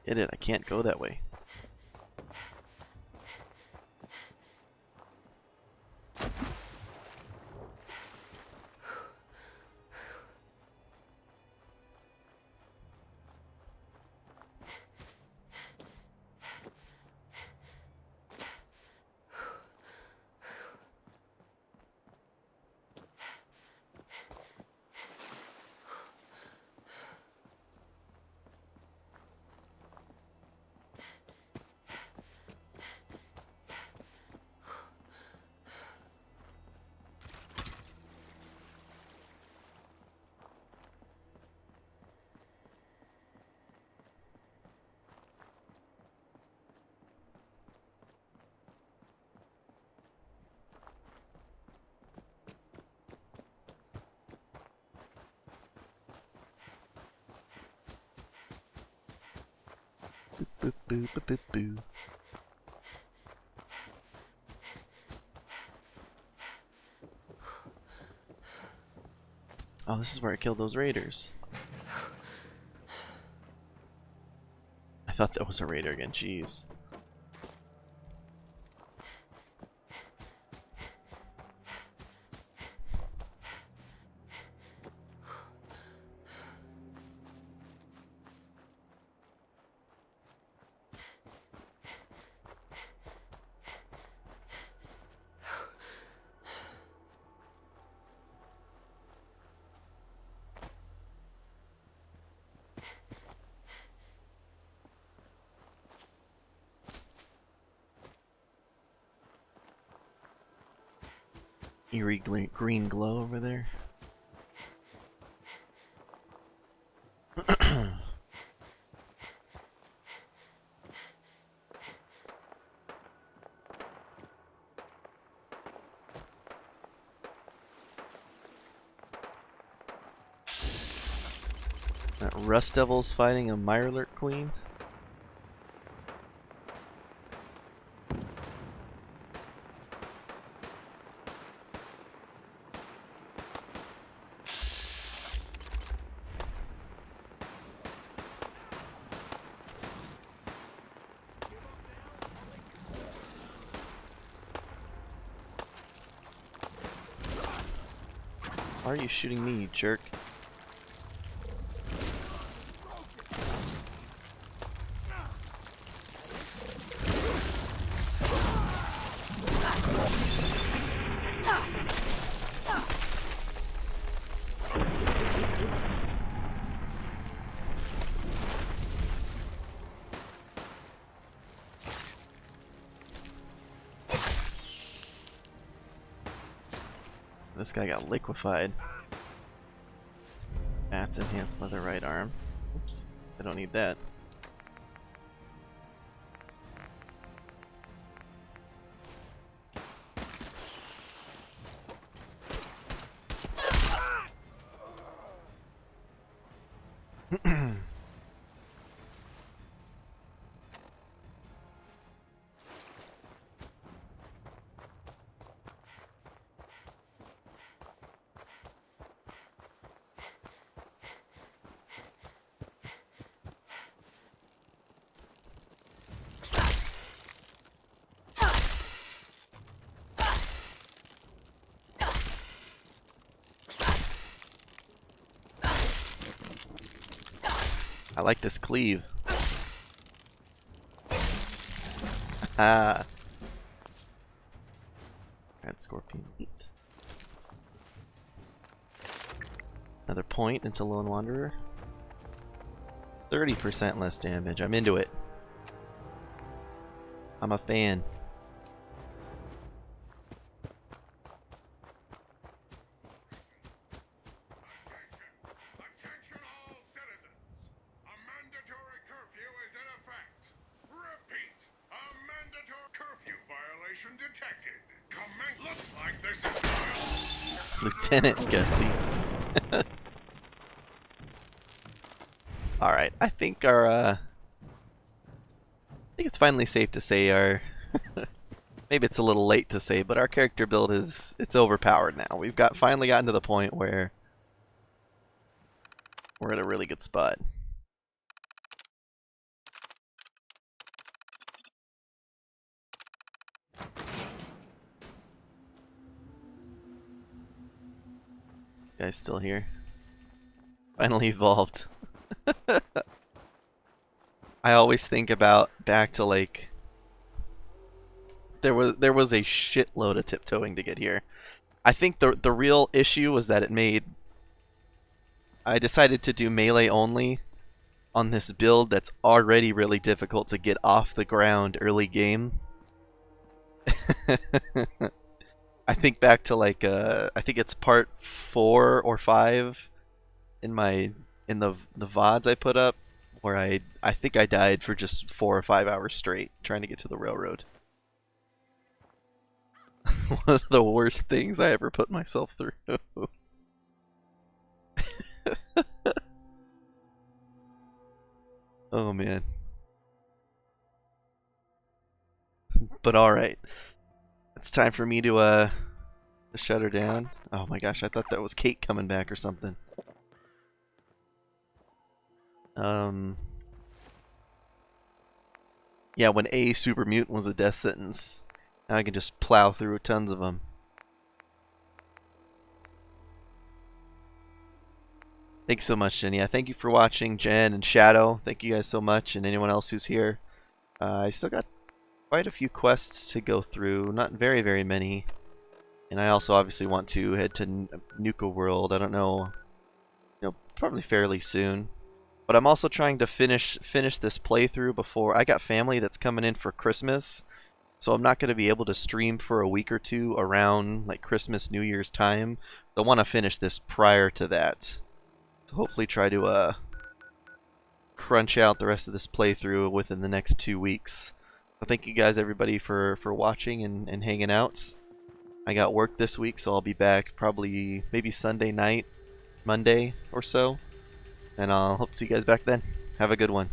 Get it? I can't go that way. Boop, boop, boop, boop, boop. Oh, this is where I killed those raiders. I thought that was a raider again, jeez. Eerie green glow over there. Rust Devils fighting a Mirelurk Queen. Why are you shooting me, you jerk? This guy got liquefied. Bats enhanced leather right arm. Oops, I don't need that. I like this cleave. Ah. Red Scorpion Meat. Another point into Lone Wanderer. 30% less damage. I'm into it. I'm a fan. Detected. Looks like this is Lieutenant Gutsy. Alright, I think I think it's finally safe to say our maybe it's a little late to say, but our character build it's overpowered now. We've finally gotten to the point where we're at a really good spot. Guys still here? Finally evolved. I always think about back to like there was a shitload of tiptoeing to get here. I think the real issue was that I decided to do melee only on this build that's already really difficult to get off the ground early game. I think back to like I think it's part 4 or 5 in the VODs I put up where I think I died for just 4 or 5 hours straight trying to get to the railroad. One of the worst things I ever put myself through. Oh man. But alright. It's time for me to shut her down. Oh my gosh, I thought that was Kate coming back or something. Yeah, when A super mutant was a death sentence, now I can just plow through tons of them. Thanks so much, Jenny. Thank you for watching, Jen and Shadow. Thank you guys so much, and anyone else who's here. I still got quite a few quests to go through, not very, very many. And I also obviously want to head to Nuka World. I don't know, probably fairly soon. But I'm also trying to finish this playthrough before I got family that's coming in for Christmas. So I'm not going to be able to stream for a week or two around like Christmas, New Year's time. So I want to finish this prior to that. So hopefully try to crunch out the rest of this playthrough within the next 2 weeks. So thank you guys everybody for watching and hanging out. I got work this week, so I'll be back probably maybe Sunday night, Monday or so. And I'll hope to see you guys back then. Have a good one.